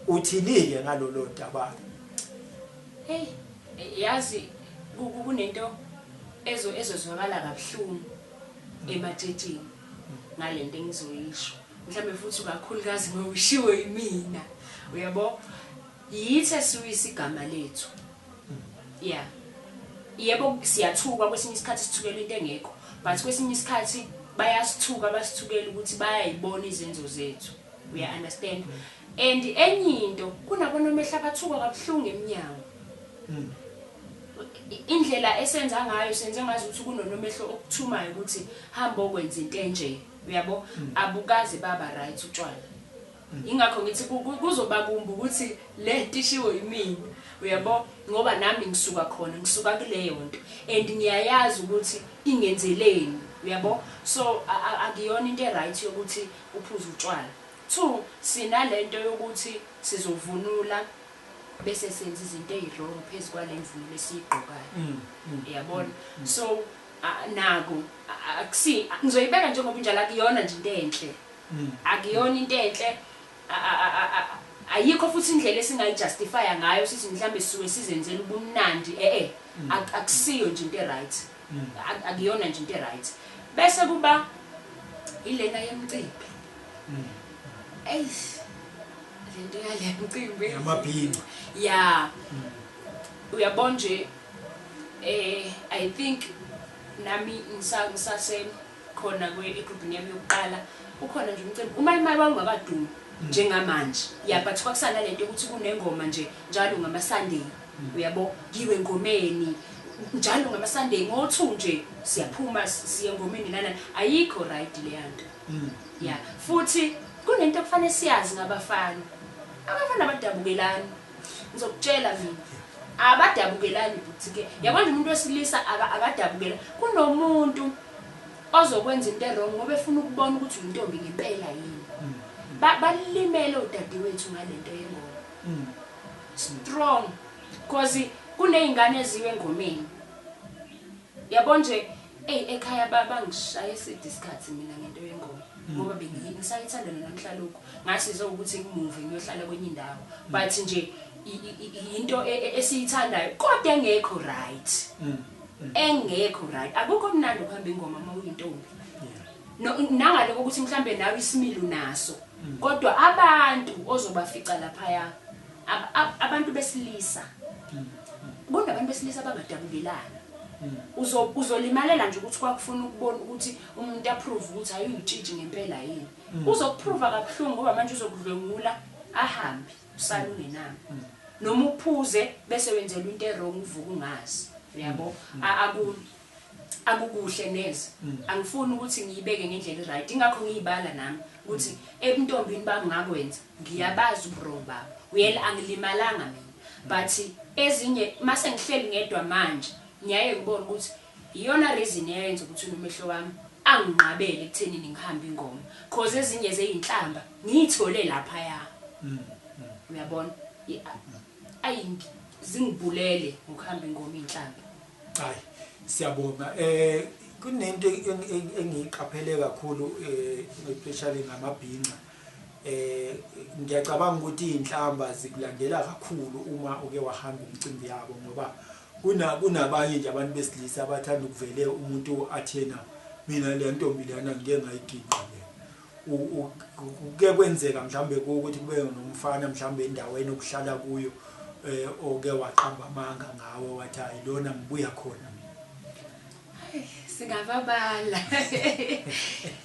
uthini ke ngalolo daba hey yazi kunento ezozwakala kabuhlungu ematshitshini ngalento engizoyisho mhlambe futhi kakhulukazi ngoshiwe yimina uyabo yithe siyisigama lethu yeah yebo siyathuka kwesinye isikhathi sithukela into engekho but kwesinye isikhathi bayasithuka basithukela ukuthi bayayibona izenzo zethu we understand and enye into kunabona omehla bathuka kabuhlungu eminyango indlela esenza ngayo senze ngazi ukuthi kunonomehlo okuthumayo ukuthi hamba okwenza into enje uyabo abukazi baba right utshwala ingakho ngithi kuzoba kumbi ukuthi le ntishiwe yimina uyabo ngoba nami ngisuka khona ngisuka kuleyo nto and ngiyayazi ukuthi ingenzeleni uyabo so akuyona into right yokuthi uphuze utshwala 2 sinalento yokuthi sizovunula bese senza izinto ezirong phezukwa lemvunulo esiyigqokayo uyabona so nako akusi ngizoyibeka njengoba njalo akuyona nje into enhle akuyona into enhle ayikho futhi indlela esingayijustify ngayo sithi mhlambe sisuke sizenzela ubumnandi akusiyo nje into right akuyona nje into right bese kuba ilena yemcimbi lento yale mcimbi yamabhinqa yeah uyabona nje I think nami ngisase khona kwegroupini yami yokuqala ukhona nje umcimbi uma imali wangakadumi njengamanje yeah but kwakusana lento ukuthi kunengoma nje njalo ngama Sunday uyabo kiwe ngomeni njalo ngama Sunday ngo2 nje siyaphuma siye ngomeni nana ayikho right le yanto yeah futhi kunento kufanele siyazi ngabafana abafana abadabukelani ngizokutshela mina abadabukelani futhi ke yabona umuntu wesilisa akadabukela kunomuntu ozokwenza into wrong ngoba efuna ukubona ukuthi intombi ngempela yini balimele udadewethu ngalento yengoma strong because kunezingane eziwe engomeni yabona nje ekhaya bangishaya isikhathi mina ngento yengoma ngoba bengisayithanda namhla lokho ngasiza ukuthi ngimuve ngiyohlala kwenye indawo but nje into esiyithandayo kodwa engekho right engekho right akukho mnandi ukuhamba ingoma uma uyintombi nangale ukuthi mhlambe nawe isimilo naso kodwa abantu ozobafica lapha abantu besilisa kunabantu besilisa abangadabulelana uzolimalela nje ukuthi kwakufuna ukubona ukuthi umuntu approve ukuthi ayuyitshiji ngempela yini uzokuprove kabuhlungu ngoba manje uzokudlwengula ahambe usale ungenami noma uphuze bese wenzela into errong uvuka ungazi uyabo akukuhle neze angifuni ukuthi ngiyibeke ngendlela right ingakho ngiyibala nami ukuthi ebuntombini bangakwenza ngiyabazi ubro baba uyela angilimalanga mina but ezinye mase ngihleli ngedwa manje ngiyaye ngibona ukuthi iyona reason eyenza ukuthi nomehlo wami anginqabele ekuthenini ngihamba ingoma cause ezinye zeyinhlamba ngiyithole lapha ya uyabona zingibulele ngokuhamba ingoma inhlamba hayi siyabonga kunento engiqaphele kakhulu especially ngamabhinqa ngiyacabanga ukuthi inhlamba zikulandela kakhulu uma uke wahamba umcimbi yabo ngoba kunabanye nje abantu besilisa abathanda ukuvele umuntu athena mina le ntombi lana ngike ngayiginqa ke kwenzeka mhlambe ukuthi kube nomfana mhlambe endaweni okuhlala kuyo oke waqamba amanga ngawe wathi ayilona ngibuya khona singababala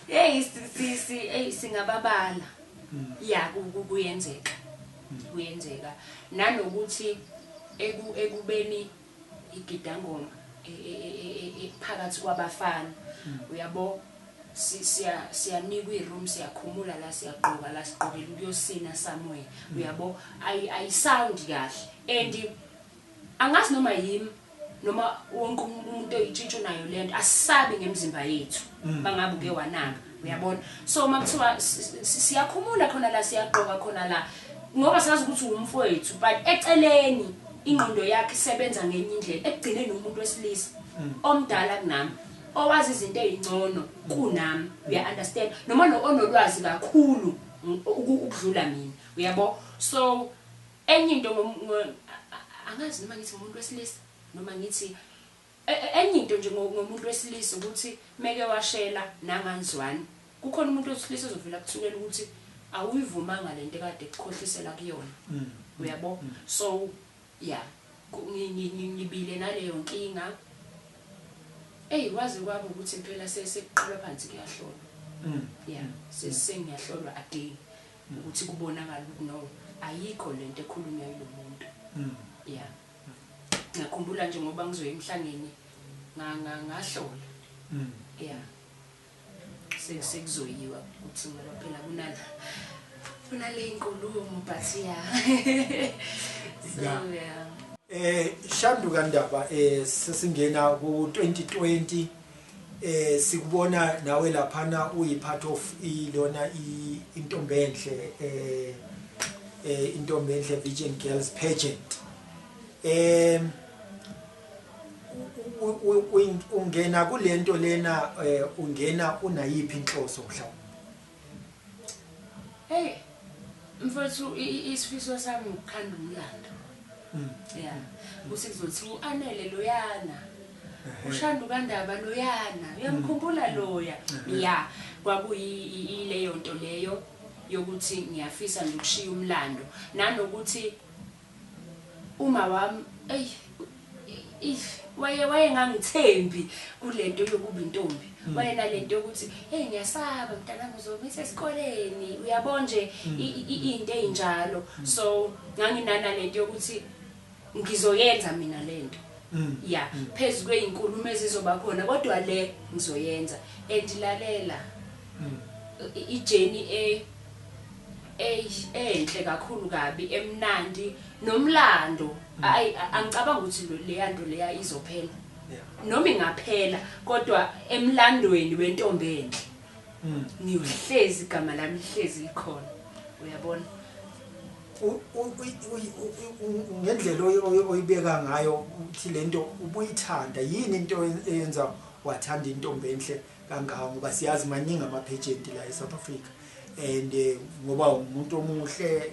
hey singababala ya kuyenzeka nanokuthi ekubeni igidangoma phakathi kwabafana uyabo siyanikwa iroom siyakhumula la siyaqoka la siqokela ukuyosina somewhere uyabo ayisound kahle and angazi noma yimi noma wonke umuntu oyitshintsho nayo lento asisabi ngemizimba yethu bangabe uke wanaka uyabona so makuthiwa siyakhumula khona la siyaqoka khona la ngoba sazi ukuthi umfowethu but eceleni ingqondo yakhe isebenza ngenye indlela ekugcineni umuntu wesilisa omdala kunami owazi izinto ezingcono kunami uya understand noma onolwazi kakhulu ukudlula mina uyabo so enye into angazi noma ngithi umuntu wesilisa noma ngithi enye into nje ngomuntu wesilisa ukuthi meke washela nanganzwani kukhona umuntu wesilisa ozovela kuthukela ukuthi awuyivumanga lento kade ekukhohlisela kuyona uyabo so yeah ngibile naleyo nkinga wazi kwabo ukuthi impela sesiqala phansi kuyahlolwa yeah sesengiyahlolwa again ukuthi kubonakala ukuthi no ayikho lento ekhulunywa yilo muntu yeah ngakhumbula nje ngoba ngizoya emhlangeni ngahlola yeah sekuzoyiwa ukuthi ngoba phela kunale inkulumo but yeah so yeah Shanduka Ndaba sesingena ku 2020 sikubona nawe laphana uyipart of ilona intombenhle intombenhle Virgin Girls Pageant ungena kulento lena ungena unayiphi inhloso mhlawumbe mfowethu isifiso sami ukukhanda umlando yeah kusizothi uanele loyana uShanduka Ndaba loyana uyamkhumbula loya yeah kwakuyileyo nto leyo yokuthi ngiyafisa nokushiya umlando nanokuthi uma wami waye ngangithembi kulento yokuba intombi wayena lento yokuthi ngiyasaba mntanami uzomisa esikoleni uyabona nje into ezinjalo so nganginana lento yokuthi ngizoyenza mina lento yeah phezulu kwezinkulumo ezizoba khona kodwa le ngizoyenza endilalela ijeni enhle kakhulu kabi emnandi nomlando angicabanga ukuthi le yanto leya izophela noma ingaphela kodwa emlandweni wentombi enhle ngiyohlezi igama lami lihlezi likhona uyabona ngendlela oyibeka ngayo uthi lento ubuyithanda yini into eyenza wathanda intombi enhle kangaka ngoba siyazi maningi ama-pageant la eSouth Africa and ngoba umuntu omuhle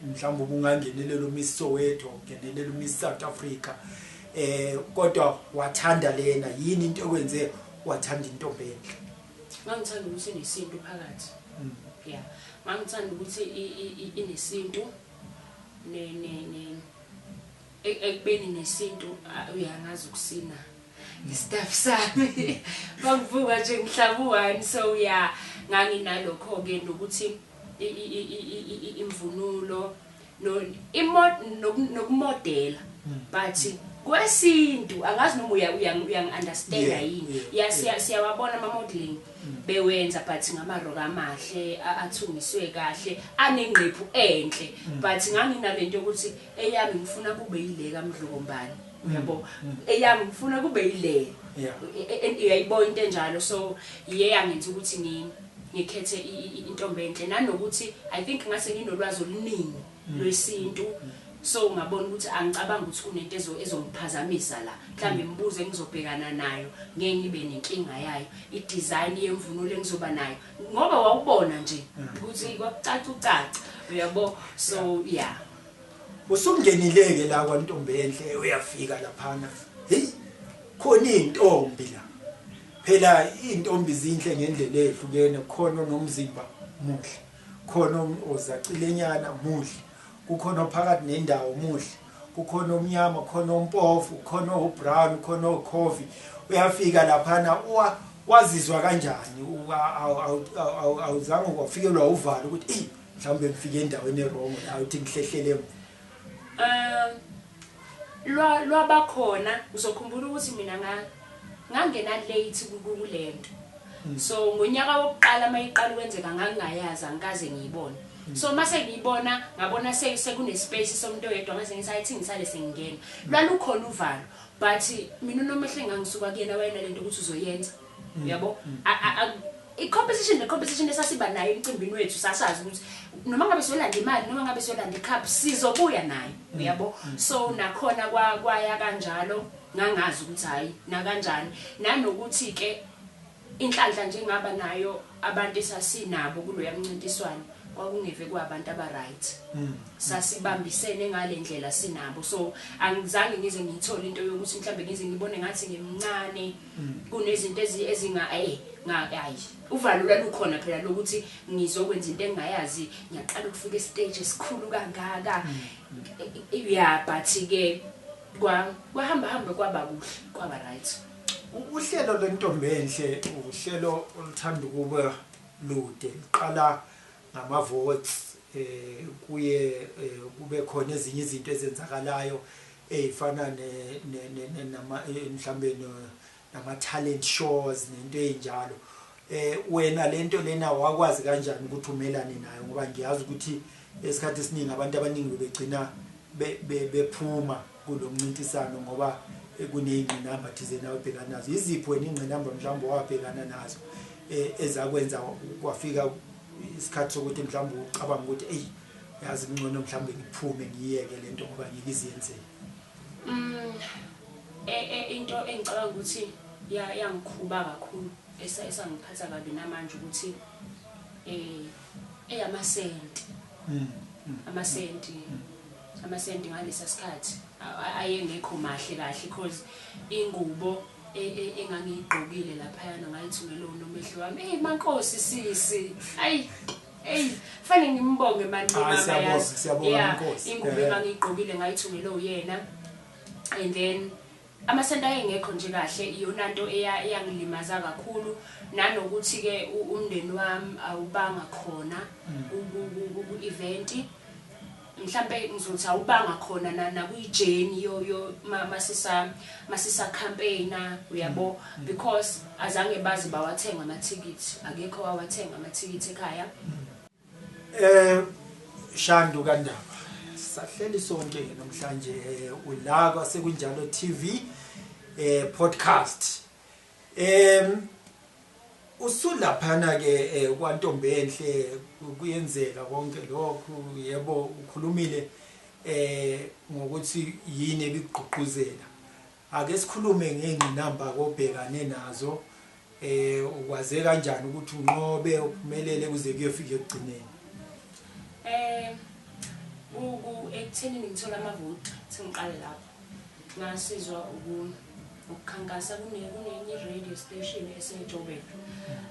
mhlawumbe ubungangenelela uMiss Soweto ungenelela uMiss South Africa kodwa wathanda lena yini into ekwenze wathanda intombi enhle ngangithanda ukuthi inesintu phakathi yeah ngangithanda ukuthi inesintu ekubeni nesintu uyangazi ukusina ngestuff sami bangivuka nje ngihlabuwani so yeah nganginalokho ke nokuthi imvunulo nokumodela but kwesintu angazi noma uyang-understand yini siyawabona ama-modeling bewenza but ngamaroka amahle athungiswe kahle anengqephu enhle but nganginalento yokuthi eyami ngifuna kube yile kaMdlokombane uyabo eyami ngifuna kube yile uyayibona into enjalo so yangenza ukuthi ngikhethe intombi enhle nanokuthi I think ngase nginolwazi oluningi lwesintu so ngabona ukuthi angicabanga ukuthi kunento ezongiphazamisa la mhlambe imibuzo engizobhekana nayo ngeke ngibe nenkinga yayo i-design yemvunulo engizoba nayo ngoba wawubona nje ukuthi kwakucaca uyabo so yeah usungenileke la kwaNtombi enhle uyafika laphana hey khona intombi la phela intombi zinhle ngendlela ehlukene khona nomzimba muhle khona ozacilenyana muhle kukhona phakathi nendawo muhle kukhona omnyama khona ompofu khona obrown khona ocoffee uyafika laphana wazizwa kanjani awuzange kwafikelwa uvalo ukuthi mhlawumbe ngifike endaweni errong la uthi ngihlehlele lwabakhona uzokhumbula ukuthi mina ngangena late kulento so ngonyaka wokuqala mayiqala kwenzeka ngangayazi angikaze ngiyibone so mase ngiyibona ngabona sekune space somuntu oyedwa ngase ngisayithi ngisale sengingena lwalukhona uvalo but mina nomehle ngangisuka kuyena wayena lento ukuthi uzoyenza uyabo i-competition esasiba nayo emcimbini wethu sasazi ukuthi noma ngabe siyolanda imali noma ngabe siyolanda icup sizobuya nayo uyabo so nakhona kwaya kanjalo ngangazi ukuthi hayi na kanjani nanokuthi ke inhlanhla njengaba nayo abantu esasinabo kulo yamncintiswano kwakungeve kwabantu aba-right sasibambisene ngale ndlela sinabo so angizange ngize ngiyithole into yokuthi mhlambe ngize ngibone ngathi ngimncane kunezinto hayi uvalo lwalukhona phela lokuthi ngizokwenza into engingayazi ngiyaqala ukufika estage esikhulu kangaka yeah but ke kwahamba kwaba kuhle kwaba right uhlelo lwentombi enhle uhlelo oluthanda ukuba lude liqala ngama-votes kuye kube khona ezinye izinto ezenzakalayo ezifana mhlambe nama-talent shows nento ey'njalo wena lento lena wakwazi kanjani ukuthi umelane nayo ngoba ngiyazi ukuthi esikhathi esiningi abantu abaningi bebegcina bephuma kulo mncintisano ngoba kuney'ngqinamba thizeni awubhekana nazo iziphi wena iy'ngqinamba mhlawumbe owabhekana nazo ezakwenza kwafika isikhathi sokuthi mhlawumbe ucabanga ukuthi yazi ngcono mhlawumbe ngiphume ngiyeke lento ngoba ngikiziyenzele into engicabanga ukuthi yangikhuba kakhulu esangiphatha kabi namanje ukuthi amasenti ngalesa sikhathi ayengekho mahle kahle because ingubo engangiyigqokile laphayana ngayithungele unomehlo wami mankosi sisi fanele ngimbonge manje mama yazi siyabonga inkosi ingubo engangiyigqokile ngayithungele uyena and then amasenta ayengekho nje kahle iyona nto eyangilimaza kakhulu nanokuthi ke umndeni wami awubanga khona ku-event mhlambe ngizothi awubanga khona na kuyijeni yo masisa campaigner uyabo because azange bazi bawathenga amathikithi akekho wawathenga amathikithi ekhaya Shandu kaNdaba sahleli sonke namhlanje ula kwasekunjalo TV podcast usulaphana ke kwaNtombi enhle kuyenzeka konke lokho yebo ukhulumile ngokuthi yini ebigqugquzela ake sikhulume ngengqinamba obhekane nazo ukwaze kanjani ukuthi unqobe uphumelele kuze kuyofika ekugcineni ekuthenini ngithola amavoti sengiqale lapho ngasizwa ukukhankasa kunenye radio station eseJoburg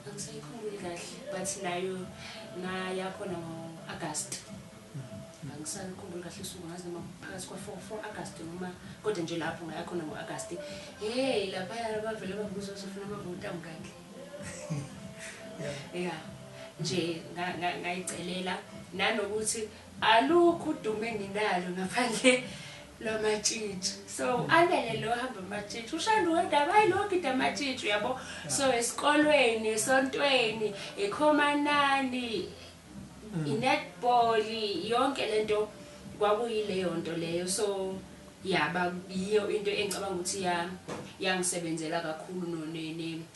angisayikhumbuli kahle but nayo yakhona ngo-August angisakhumbuli kahle usuku ngazi noma phakathi kwa-4 August noma kodwa nje lapho ngayakhona ngo-August hey laphaya bavele babuza sifuna amavoti angakhe yeah nje ngayicelela nanokuthi alukho udumo enginalo ngaphandle lamatshitshi so anele lo hamba amatshitshi ushanda wendaba ayilokho idamatshitshi yabo so esikolweni esontweni ekhomanani inetball yonke lento kwakuyileyo nto leyo so yaba yiyo into engicabanga ukuthi yangisebenzela kakhulu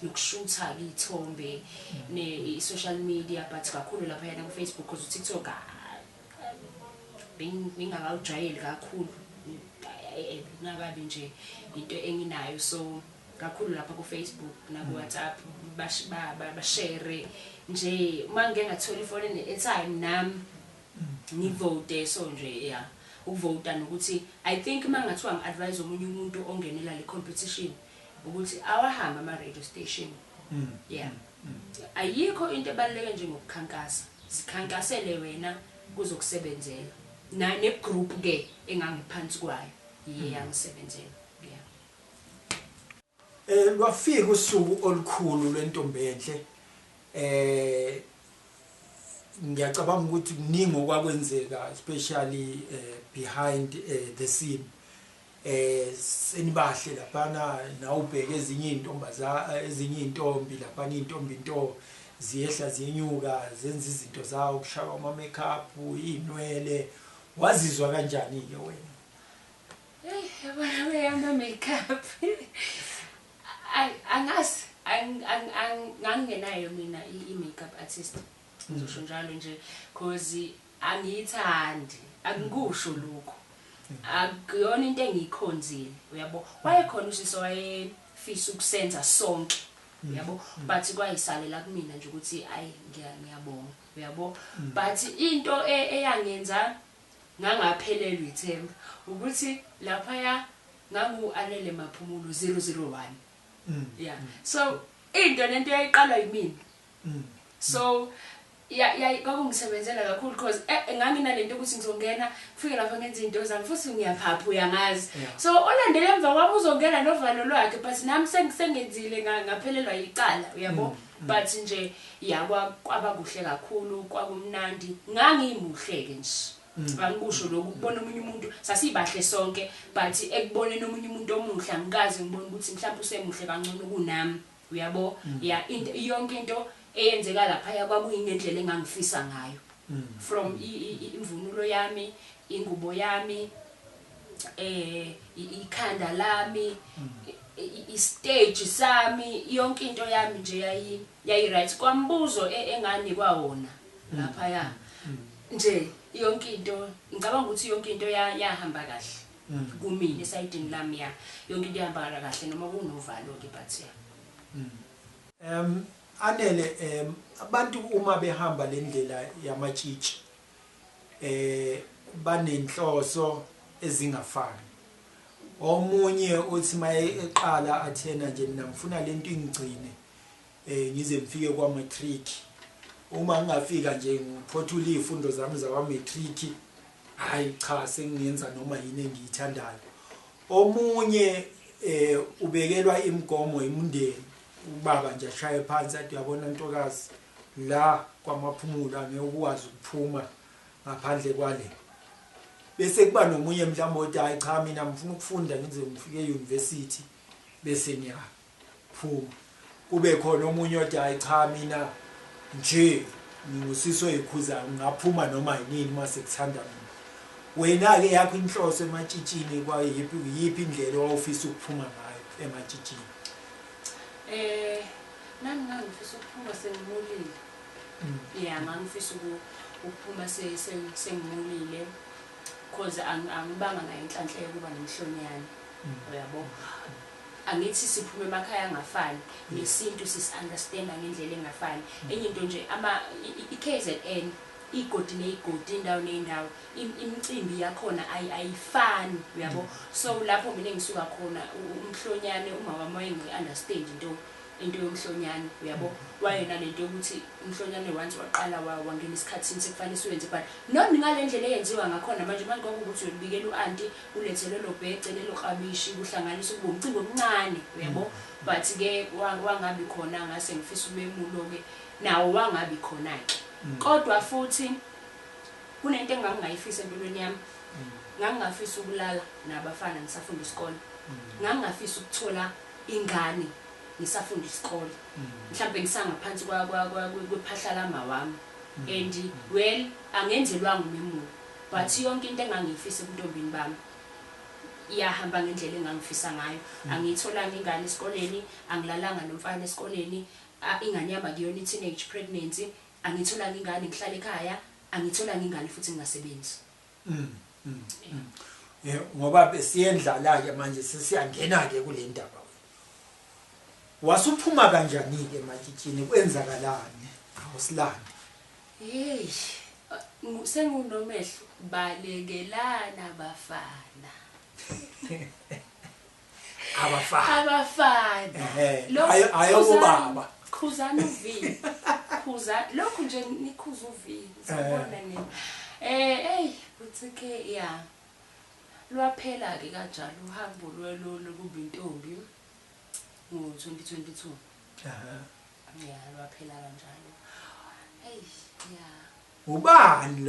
nokushutha izithombe ne-social media but kakhulu lapha yana ku-Facebook because uTikTok bengingakawujayeli kakhulu ngababi nje into enginayo so kakhulu lapha ku-Facebook naku-WhatsApp bashare nje manje ngathola ifone ne-airtime nami ngivote so nje yeah ukuvota nokuthi I think mangathiwa ngi-advise omunye umuntu ongenela le competition ukuthi awahamba ama-radio station yeah ayikho into ebaluleke njengokukhankasa sikhankasele wena kuzokusebenzela negroup ke engangiphansi kwayo yangisebenzela yeah lwafika usuku olukhulu lwentombenhle ngiyacabanga ukuthi kuningi okwakwenzeka especially behind the scene senibahle laphana nawubheke ezinye intombi laphana into ziyehla ziyenyuka zenza izinto zawo kushaya ama makeup inwele wazizwa kanjani ke wena yabona weyama makeup angazi angangenayo mina i-makeup artist ngizosho njalo nje cause angiyithandi angikusho lokho akuyona into engiyikhonzile uyabo wayekhona usisi wayefisa ukusenza sonke uyabo but kwayisalela kumina nje ukuthi ayi ngiyabonga uyabo but into eyangenza ngangaphelelwa ithemba ukuthi lapha ngangu-Anele Maphumulo 001 yeah so into lento yayiqala yimina so kwakungisebenzela kakhulu because nganginalento ukuthi ngizongena kufike lapha ngenza into zami futhi ngiyaphapha uyangazi so olandele emva kwami uzongena novalo lwakhe but nami sengenzile ngaphelelwa yiqala uyabo but nje kwaba kuhle kakhulu kwakumnandi ngangimuhleke nje angikusho lokho ukubona umunye umuntu sasibahle sonke but ekuboneni omunye umuntu omuhle angikazi ngibona ukuthi mhlawumbe usemuhle kangcono kunami uyabo yonke into eyenzeka lapha kwakuyindlela engangifisa ngayo from imvunulo yami ingubo yami ikhanda lami istage sami yonke into yami nje yayi right kwambuzo enganikwa wona lapha nje yonke into ngicabanga ukuthi yonke into yahamba kahle kumina esayidini lami yonke into ihamba kahle noma kunovalo ke but Anele abantu uma behamba lendlela yamatshitshi banenhloso ezingafani omunye uthi mayeqala athena nje mina ngifuna lento ingigcine ngize ngifike kwa matric uma ngingafika nje ngiphothula izifundo zami zakwa matric hayi cha sengiyenza noma yini engiyithandayo omunye ubekelwa imigomo imndeni ubaba nje ashaye phansi athi uyabona ntokazi la kwaMaphumulo angeke ukwazi ukuphuma ngaphandle kwale bese kuba nomunye mhlawumbe othi hayi cha mina ngifuna ukufunda ngize ngifike e-university bese niyaphuma kube khona omunye othi hayi cha mina nje ngingusisi oyikhuza ngaphuma noma yini mase kuthanda mina wena ke yakho inhloso ematshitshini kwayiphi indlela owufisa ukuphuma ngayo ematshitshini nami ngangifisa ukuphuma sengimulile yeah ngangifisa ukuphuma sengimulile cause angibanga nayo inhlanhla yokuba nemhlonyane uyabo angithi siphume emakhaya angafani nesintu sisunderstanda ngendlela engafani enye into nje i-KZN igodi negodi indawo nendawo imicimbi yakhona ayifani uyabo so lapho mina engisuka khona umhlonyane uma wami wayengi-understand into yomhlonyane uyabo wayena lento yokuthi umhlonyane once waqala wangena isikhathini sekufanele siwenze but noma ngalendlela eyenziwa ngakhona manje kwakuwukuthi uyobikela u-anti ulethelwe lo bhece lelo klabishi kuhlanganisa kube umcimbi omncane uyabo but ke wangabi khona ngase ngifisa umemulo ke nawo wangabi khona ke kodwa futhi kunento engangayifisa empilweni yami ngangafisa ukulala nabafana ngisafunda isikole ngangafisa ukuthola ingane ngisafunda isikole mhlawumbe ngisangaphansi kwephahla lama wami and well angenzelwanga umemulo but yonke into engangifisa ebuntombini bami iyahamba ngendlela engangifisa ngayo angitholanga ingane esikoleni angilalanga nomfana esikoleni ingane yami akuyona teenage pregnancy angitholanga ingane ngihlala ekhaya angitholanga ingane futhi ngingasebenzi ngoba besiyendlala ke manje sesiyangena ke kule ndaba wasuphuma kanjani ke matshitshini kwenzakalani awusilande hey sengunomehlo balekelana abafana abafana ayo baba khuzana uvi khuza lokho nje nikhuza uvi sibona nini uthike ya lwaphela ke kanjalo uhambo lwelo kuba intombi ngo-2022 ya lwaphela kanjalo ubani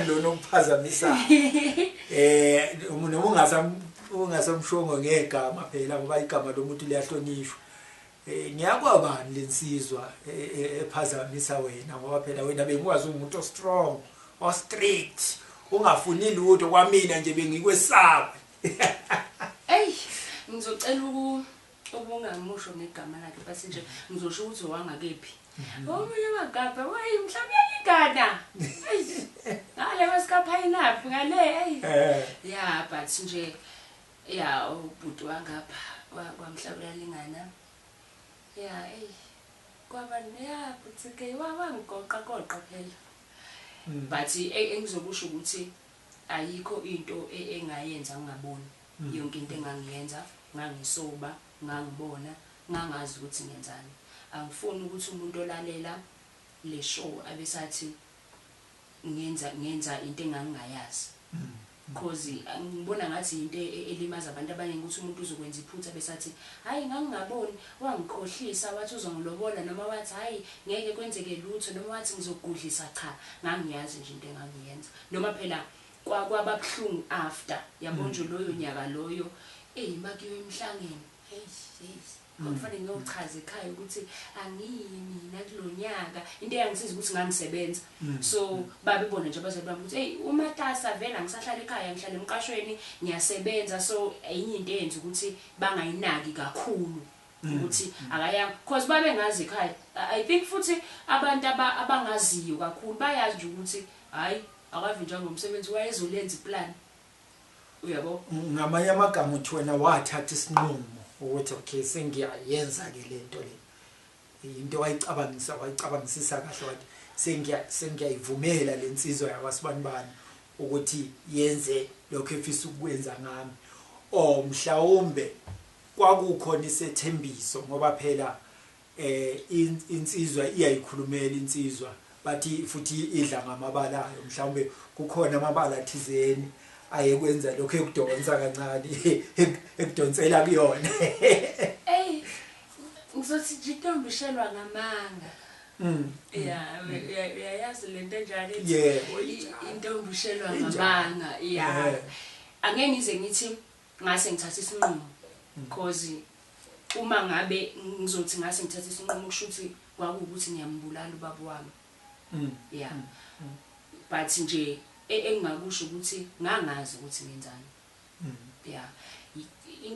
lona okuphazamisa noma ungasamshongo ngegama phela ngoba igama lomuntu liyahlonishwa ngiyakwabani lensizwa ephazamisa wena ngoba phela wena bengikwazi umuntu o-strong o-strict ungafuni lutho kwamina nje bengikwesaba ngizocela ubungamusho ngegama lakhe bese nje ngizosho ukuthi wangakephi omunye amagabha wayi mhlawumbe yayigana ngale masikapha inaphi ngale ya but nje ya ubhuti wangapha kwamhlawula lingana ya kwaba ya but ke wangigoqa phela but engizokusho ukuthi ayikho into engayenza ngingaboni yonke into engangiyenza ngangisoba ngangibona ngangazi ukuthi ngenzani angifuni ukuthi umuntu olalela le show abesathi ngenza into engangayazi because ngibona ngathi into elimaza abantu abaningi ukuthi umuntu uzokwenza iphutha besathi hayi ngangingaboni wangikhohlisa wathi uzongilobola noma wathi hayi ngeke kwenzeke lutho noma wathi ngizogudlisa cha ngangiyazi nje into engangiyenza noma phela kwababhlungu after yabonje loyo nyaka loyo makiyo emhlangeni kufanele ngiyochaza ekhaya ukuthi angiyimi nakulonyaka into eyangisiza ukuthi ngangisebenza so babebona nje abazali bami ukuthi uMatasa vela ngisahlala ekhaya ngihlala emqashweni ngiyasebenza so enye into eyenza ukuthi bangayinaki kakhulu ukuthi akaya because babengazi ekhaya I think futhi abantu abangaziyo kakhulu bayazi nje ukuthi hayi akavinjwa ngomsebenzi wayezolenza iplan uyabo ngamanye amagama uthi wena wathatha isinqumo ukuthi okay sengiyayenza ke lento le into wayicabangisisa kahle wathi sengiyayivumela lensizwa yakwasibanibani ukuthi yenze lokho efisa ukwenza ngami mhlawumbe kwakukhona isethembiso ngoba phela insizwa iyayikhulumela insizwa bathi futhi idla ngamabalayo mhlawumbe kukhona amabala athizeni ayekwenza lokho ekudonsa kancane ekudonsela kuyona ngizothi nje intombi ishelwa ngamanga uyayazi lento enjalo intombi ishelwa ngamanga angeke ngize ngithi ngase ngithatha isinqumo because uma ngabe ngizothi ngase ngithatha isinqumo kusho ukuthi kwakuwukuthi ngiyambulala ubaba wami but nje engingakusho ukuthi ngangazi ukuthi ngenzani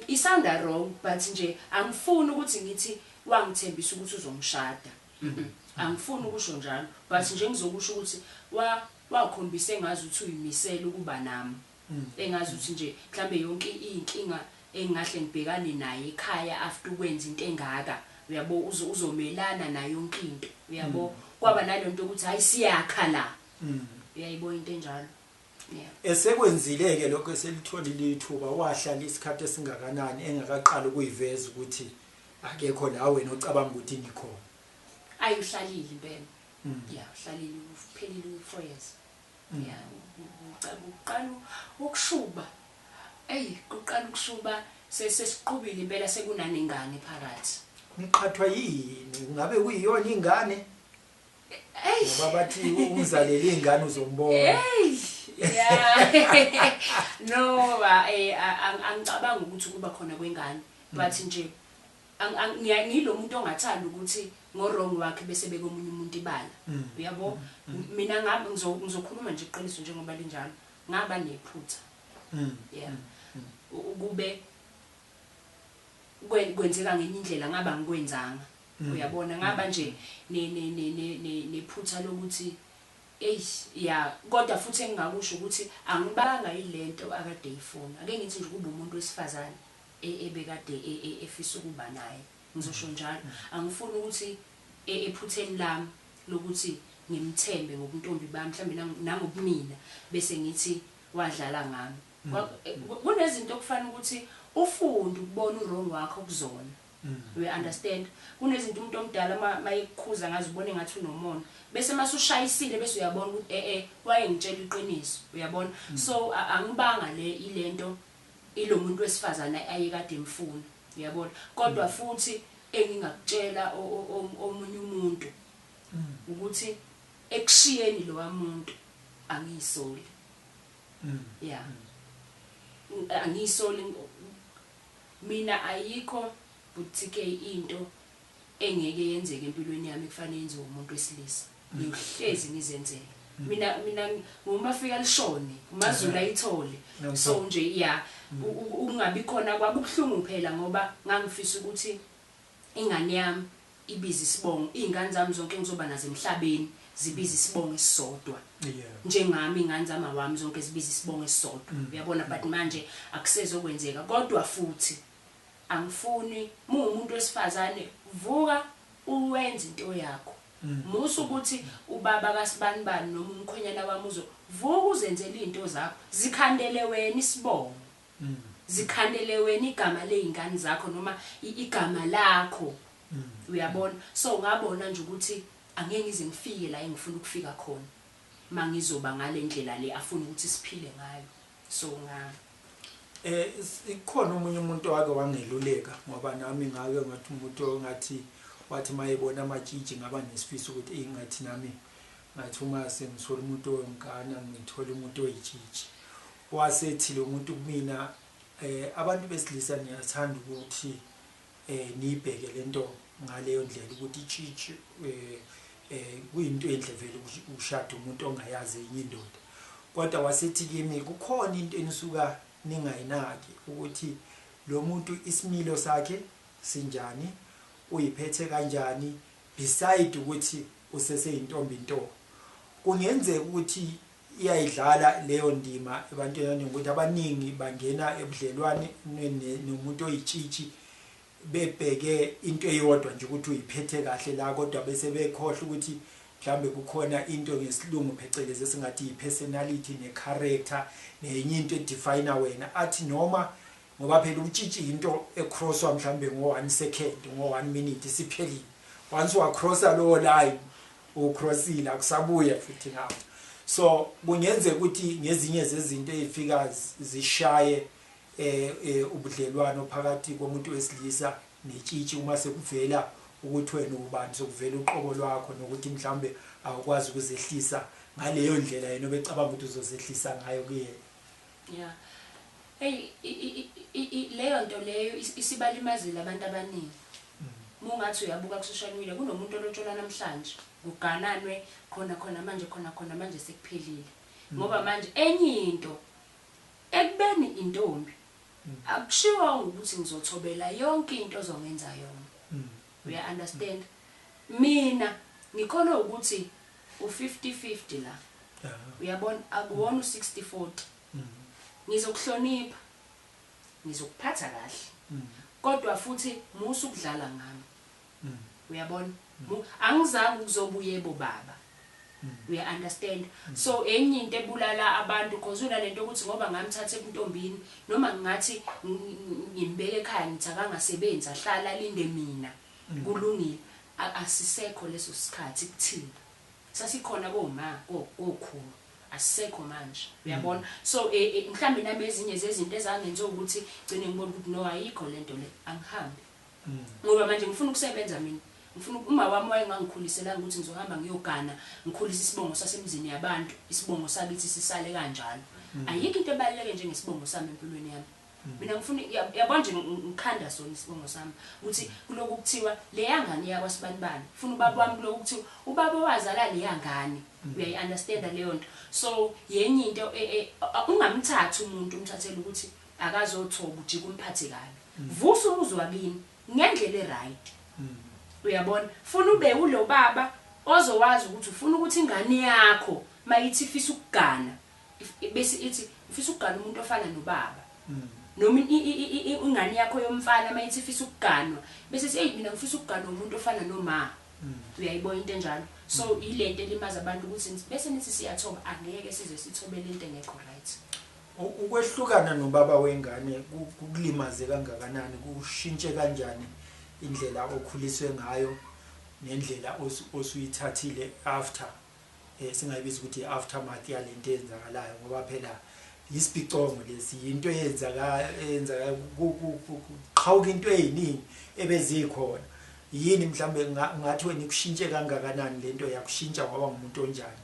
isounda wrong but nje angifuni ukuthi ngithi wangithembisa ukuthi uzongishada angifuni ukusho njalo but nje ngizokusho ukuthi wakhombisa engazi ukuthi uyimisela ukuba nami engazi ukuthi nje mhlambe yonke inkinga engahle ngibhekane naye ekhaya after ukwenza into engaka uyabo uzomelana nayo yonke into uyabo kwaba nalento ukuthi hayi siyakha la uyayibona into enjalo yeah esekwenzileke lokho eselitholile ithuba wahlala isikhathi esingakanani engakaqala ukuyiveza ukuthi akekho la wena ocabanga ukuthi ngikhona ayuhlalile impela yeah uhlalile uphelile 4 years yeah uqala ukushuba kuqala ukushuba sesiqubile impela sekunanengane phakathi niqhathwa yini ngabe kuyiyona ingane ngoba bathi umzaleli ingane uzombona yeah no angicabanga ukuthi kuba khona kwengane bathi nje ngilo muntu ongathanda ukuthi ngorong wakhe bese bekomunye umuntu ibala uyabo mina ngabe ngizokhuluma nje iqiniso njengoba linjalo ngaba nephutha yeah ukube kwenzeka ngenye indlela ngaba ngikwenzanga uyabona ngaba nje nephutha lokuthi yeah kodwa futhi engingakusho ukuthi angibanga yilento akade ifuna ake ngithi nje kuba umuntu wesifazane ebekade efisa ukuba naye ngizosho njalo angifuni ukuthi ephutheni lami lokuthi ngimthembe ngobuntombi bami mhlambe nangobumina bese ngithi wadlala ngami kunezinto okufana ukuthi ufunde ukubona uwrong wakho kuzona we understand kunezinto umuntu omdala mayekukhuza ngazi ubone ngathi unomona bese masushayisile bese uyabona ukuthi wayengitshela iqiniso uyabona so angibanga ilento ilo muntu wesifazana ayekade emfuna uyabona kodwa futhi engingakutshela omunye umuntu ukuthi ekushiyeni lo wamuntu angisoli yeah angisoli mina ayikho buthike into engeke yenzeke empilweni yami kufanele yenziwe umuntu wesilisa ngihlezi ngizenzele mina ngoma fika lishone umazulu ayithole so nje yeah ungabi khona kwakubuhlungu phela ngoba ngangifisa ukuthi ingane yami ibiza isibongo izingane zami zonke ngizoba nazo emhlabeni zibiza isibongo esisodwa njengami ingane zami wami zonke zibiza isibongo esisodwa uyabona but manje akusezokwenzeka kodwa futhi angifuni umuntu wesifazane vuka uwenze into yakho musu ukuthi ubaba kaSibanibani noma umkhwenyana wami vuka uzenzele izinto zakho zikhandele wena isibongo zikhandele wena igama leingane zakho noma igama lakho uyabona so ngabona nje ukuthi angeke ngize ngifike la engifuna ukufika khona mangizoba ngale ndlela le afuna ukuthi siphile ngayo so ikhona umunye umuntu wake wangeluleka ngoba nami ngake ngathi umuntu ongathi wathi mayebona amatshitshi ngaba nesifiso ukuthi ingathi nami ngathi uma sengisola umuntu ongana ngithola umuntu oyitshitshi wasethi lo muntu kumina abantu besilisa niyathanda ukuthi nibheke lento ngaleyo ndlela ukuthi itshitshi kuyinto enhle vele ushada umuntu ongayazi enye indoda kodwa wasethi kimi kukhona into enisuka ningayinaki ukuthi lo muntu isimilo sakhe sinjani uyiphethe kanjani beside ukuthi useseyintombi into kungenzeka ukuthi iyayidlala leyo ndima ebantwini ukuthi abaningi bangena ebudlelwane nomuntu oyitshitshi bebheke into eyodwa nje ukuthi uyiphethe kahle la kodwa bese bekhohle ukuthi mhlambe kukhona into ngesilungu phecelezi esingathi ipersonality necharacter nenye into edefine wena athi noma ngoba phela umtshitshi into ecrosswa mhlambe ngo1 second ngo1 minute siphelile once wacrossa lowo line ucrossile akusabuya futhi ngawo so kungenzeka ukuthi ngezinye zezinto ezifika zishaye ubudlelwano phakathi komuntu wesilisa netshitshi uma sekuvela ukuthi wena ubani sokuvela uqobo lwakho nokuthi mhlambe awukwazi ukuzehlisa ngaleyo ndlela yena obecabanga ukuthi uzozehlisa ngayo kuyena yeah leyo nto leyo isibalimazile abantu abaningi mungathi uyabuka ku social media kunomuntu olotshola namhlanje kugananwe khona manje sekuphelile ngoba manje enye into ekubeni intombi akushiwa ukuthi ngizothobela yonke into ozongenza yona we understand mina ngikhona ukuthi u50-50 la uyabona akuwona u60-40 ngizokuhlonipha ngizokuphatha kahle kodwa futhi musu ukudlala ngami uyabona angizange ukuzobuye bobaba we understand so enye into ebulala abantu because unalento ukuthi ngoba ngamthatha ebuntombini noma ngathi ngimbeke ekhaya ngithi akangasebenzi ahlala alinde mina kulungile asisekho leso sikhathi kuthini sasikhona koma kokhulu asisekho manje uyabona so mhlambe nami ezinye zezinto ezangenza ukuthi gcine ngibona ukuthi no ayikho lento le angihambi ngoba manje ngifuna ukusebenza mina ngifuna uma wami wayengangikhulisela ukuthi ngizohamba ngiyogana ngikhulisa isibongo sasemzini yabantu isibongo sakithi sisale kanjalo ayikho into ebaluleke njengesibongo sami empilweni yami mina ngifuna yabona nje ngikhanda sona isibongo sami ukuthi kuloku kuthiwa le yangane yakwasibanibani ufuna ubaba wami kuloku kuthiwa ubaba wazala le yangane uyayi understand leyo nto so yenye into ungamthatha umuntu umthathele ukuthi akazothoba ujike umphathe kabi vusa umuzwa kini ngendlela eright uyabona funa ube ulo baba ozowazi ukuthi ufuna ukuthi ingane yakho mayithi ifisa ukugana bese ithi ufisa ukugana umuntu ofana nobaba noma ingane yakho yomfana mayithi ifisa ukuganwa bese sithi hey mina ngifisa ukugana umuntu ofana noma uyayibona into enjalo so ilento elimaza abantu ukuthi bese nithi siyathoba angeke size sithobele into engekho right ukwehlukana nobaba wengane kukulimaze kangakanani kushintshe kanjani indlela okhuliswe ngayo nendlela osuyithathile after singayibiza ukuthi aftermath yalento eyenzakalayo ngoba phela isibhicongo lesi into eyenzaka qhawuka into eziningi ebezikhona yini mhlambe ngathi wena kushintshe kangakanani lento yakushintsha ngoba ngumuntu onjani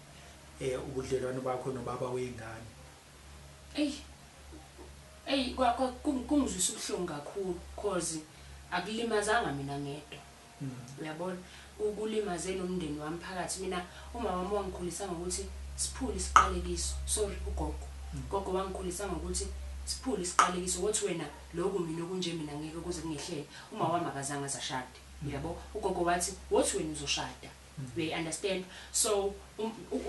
ubudlelwano bakho nobaba wengane kungizwisa ubuhlungu kakhulu cause akulimazanga mina ngedwa uyabona ukulimaze lo mndeni wami phakathi mina uma wami wangikhulisa ngokuthi siphule isiqalekiso sorry gogo wangikhulisa ngokuthi siphule isiqalekiso wathi wena lokho mina okunje mina ngeke kuze kungehlele uma wami akazange azashada uyabo ugogo wathi wathi wena uzoshada we understand so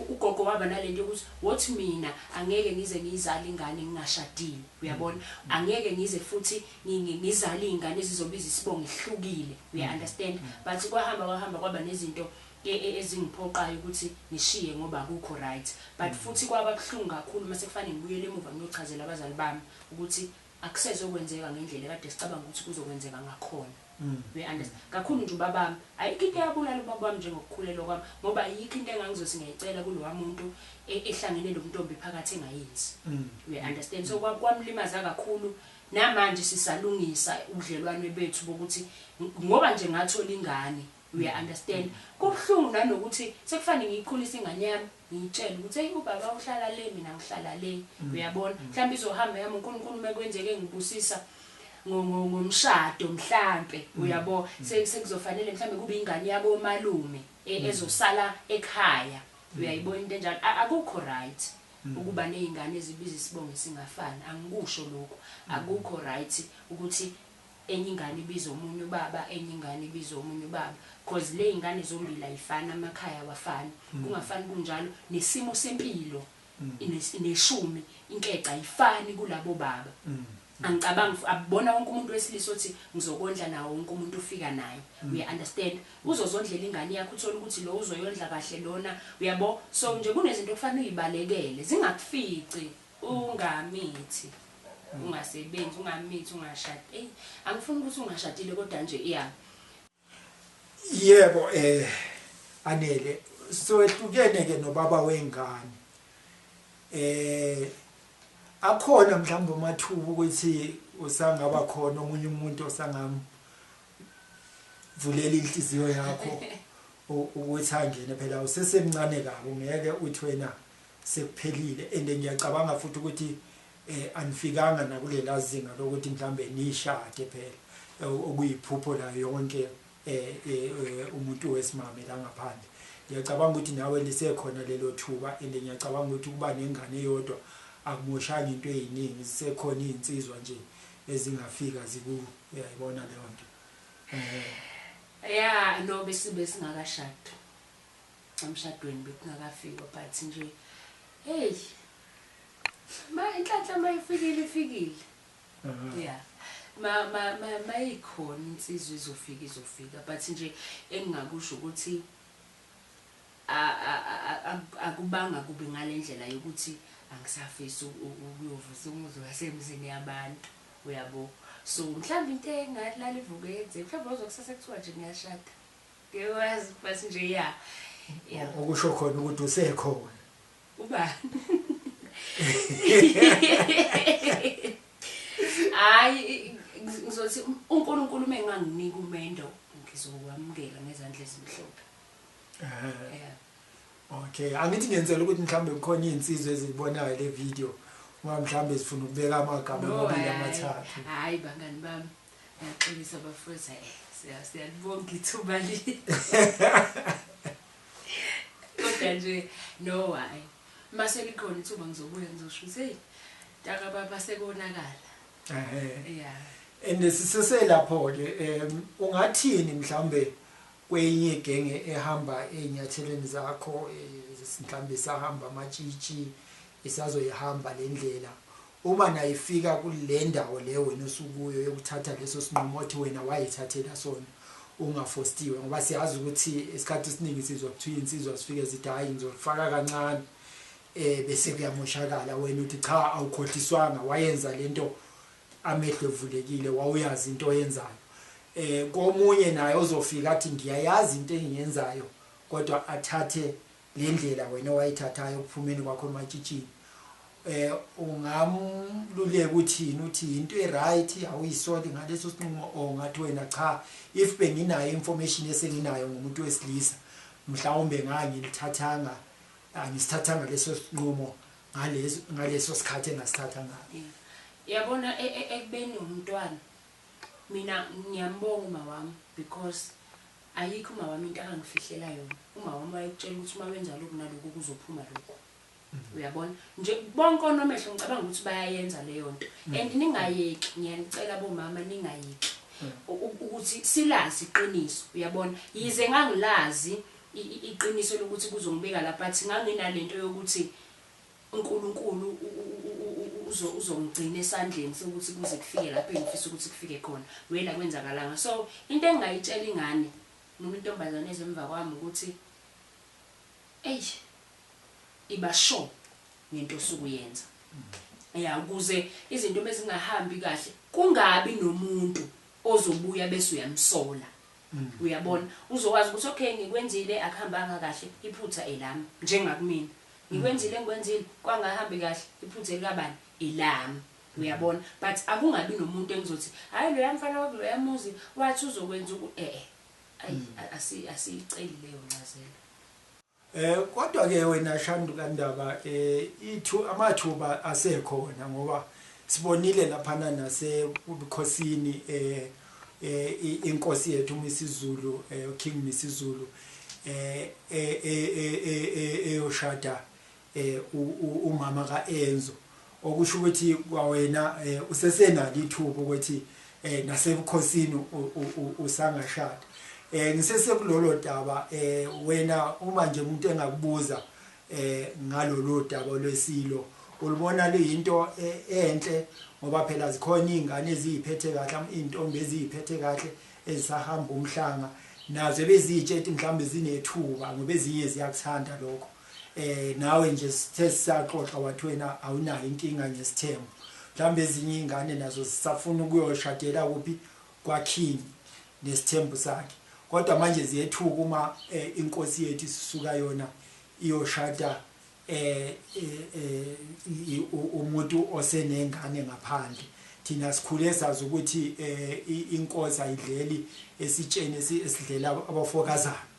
ugogo waba nalento ukuthi wathi mina angeke ngize ngizale ingane ngingashadile uyabona angeke ngize futhi ngizale ingane ezizobiza isibongo ihlukile we understand but kwahamba kwaba nezinto ezingiphoqayo ukuthi ngishiye ngoba akukho right but futhi kwaba kuhlungu kakhulu mase kufanele ngibuyele emuva ngiyochazela abazali bami ukuthi akusezokwenzeka ngendlela kade sicabanga ukuthi kuzokwenzeka ngakhona we understand kakhulu nje ubabami ayikho into yabulala ubabami njengokukhulelwa kwami ngoba ayikho into engangizothi ngiyicela kulowa muntu ehlangene nomuntu phakathi engayenzi we understand so kwamlimaza kakhulu namanje sisalungisa ubudlelwane bethu bokuthi ngoba nje ngathola ingane we understand kubuhlungu nanokuthi sekufanele ngiyikhulisa ingane yami ngitshela ukuthi hey ubaba uhlala le mina ngihlala le uyabona mhlawumbe izohamba yami uNkulunkulu mekwenzeke ngibusisa ngomshado mhlambe uyabo sekuzofanele mhlambe kube ingane yabo malume ezosala ekhaya uyayibona into enjalo akukho right ukuba nezingane ezibiza isibongo singafani angikusho lokho akukho right ukuthi enye ingane ibiza omunye ubaba enye ingane ibiza omunye ubaba because le ingane zombili ayifana amakhaya awafani kungafani kunjalo nesimo sempilo ineshumi inkece ayifani kulabo baba angicabanga abona wonke umuntu wesilisa othi ngizokondla nawo wonke umuntu ufika naye we understand uzozondlela ingane yakho uthola ukuthi lo uzoyondla kahle lona uyabo so nje kunezinto kufanele uyibalekele zingakufici ungamithi ungasebenzi ungamithi ungashadi angifuni ukuthi ungashadile kodwa nje yebo anele so ehlukene ke nobaba wengane akhona mhlawumbe amathuba ukuthi usangaba khona omunye umuntu osangamvulela inhliziyo yakho ukuthi angene phela usesemncane kabi ngeke uthi wena sekuphelile ende ngiyacabanga futhi ukuthi anifikanga nakulela zinga lokuthi mhlambe nishade phela okuyiphupho la yonke umuntu wesimame la ngaphandle ngiyacabanga ukuthi nawe lisekhona lelo thuba ende ngiyacabanga ukuthi kuba nengane eyodwa akumoshanga into eziningi sisekhona izinsizwa nje ezingafika uyayibona leyo nto no besibe singakashada amshadweni bekungakafika but nje inhlanhla mayifikile mayikhona insizwe izofika but nje engingakusho ukuthi akubanga kube ngalendlela yokuthi angisafisi ukuyovusa umuzwa wasemzini yabantu uyabo so mhlawumbe into engalala ivuke yenze mhlawumbe uzokusasa kuthiwa nje ngiyashada ngiyazi basi nje ya okusho khona ukuthi usekhona ubani hayi ngizothi uNkulunkulu menganginika umendo ngizokwamukela ngezandla ezimhlophe okay angithi ngiyenzela ukuthi mhlambe kukhona izinsizwe ezibonayo le video uma mhlambe zifuna ukubeka amagama amabili amathathu hayi bangani bami ngiyaxolisa bafowethu siyalibonga ithuba li kodwa nje no hayi mase likhona ithuba ngizobuya ngizosho hey taka baba sekonakala yeah Nesiseselapo ke ungathini mhlambe kwenye genge ehamba enyatheleni zakho mhlambe sahamba amatshitshi isazoyihamba lendlela uma nayifika kule ndawo le wena usukuyo yokuthatha leso sinqumo othi wena wayithathela sona ungafostiwe ngoba siyazi ukuthi isikhathi esiningi sizwa kuthiwa insizwa sifike zithi hayi ngizofaka kancane bese kuyamoshakala wena uthi cha awukhohliswanga wayenza lento amehlo evulekile wawuyazi into oyenzayo komunye naye uzofika athi ngiyayazi into engiyenzayo kodwa athathe le ndlela wena wayithathayo ukuphumeni kwakho ematshitshini ungamluleka uthini uthi into eright awuyisoli ngaleso sinqumo ongathi wena cha if benginayo information esenginayo ngomuntu wesilisa mhlawumbe ngangilithathanga angisithathanga leso sinqumo ngaleso sikhathi engasithatha ngayo yabona ekubeni umntwana mina ngiyambonga uma wami because ayikho uma wami into angangifihlela yona uma wami wayekutshela ukuthi uma wenza lokhu nalokho kuzophuma lokho uyabona nje bonke onomehlo ngicabanga ukuthi bayayenza leyo nto and ningayeki ngiyanicela bomama ningayeki ukuthi silazi iqiniso uyabona yize ngangilazi iqiniso lokuthi kuzongibeka lapha athi nganginalento yokuthi uNkulunkulu uzongigcina esandleni sokuthi kuze kufike lapho engifisa ukuthi kufike khona wena kwenzakalanga so into engayitshela ingane noma intombazane ezemva kwami ukuthi iba sure ngento osukuyenza ukuze izinto bezingahambi kahle kungabi nomuntu ozobuya bese uyamsola uyabona uzokwazi ukuthi okay ngikwenzile akuhambanga kahle iphutha elami njengakumina ngikwenzile kwangahambi kahle iphutha likabani ilami uyabona but akungabi nomuntu engizothi hayi lo yamfana wakho lo yamuzi wathi uzokwenza asiceli leyo ncazelo kodwa ke wena Shandu kaNdaba amathuba asekhona ngoba sibonile laphana nase ubukhosini inkosi yethu uMisizulu King Misizulu eyoshada umama kaEnzo okusho ukuthi kwawena usesenalo ithuba ukuthi nasebukhosini usangashada ngisesekulolo daba wena uma nje umuntu engakubuza ngalolo daba lwesilo ulibona luyinto enhle ngoba phela zikhona izingane eziphethe kahle intombi eziphethe kahle ezisahamba umhlanga nazo bezitshethi mhlambe zinethuba ngoba ezinye ziyakuthanda lokho nawe nje sithe sisaxoxa wathi wena awunayo inkinga ngesithembu mhlambe ezinye izingane nazo sisafuna ukuyoshadela kuphi kwaKing nesithembu sakhe kodwa manje ziyethuka uma inkosi yethu sisuka yona iyoshada umuntu osenengane ngaphandle thina sikhule sazi ukuthi inkosi ayidleli esitsheni esidlela abafokazana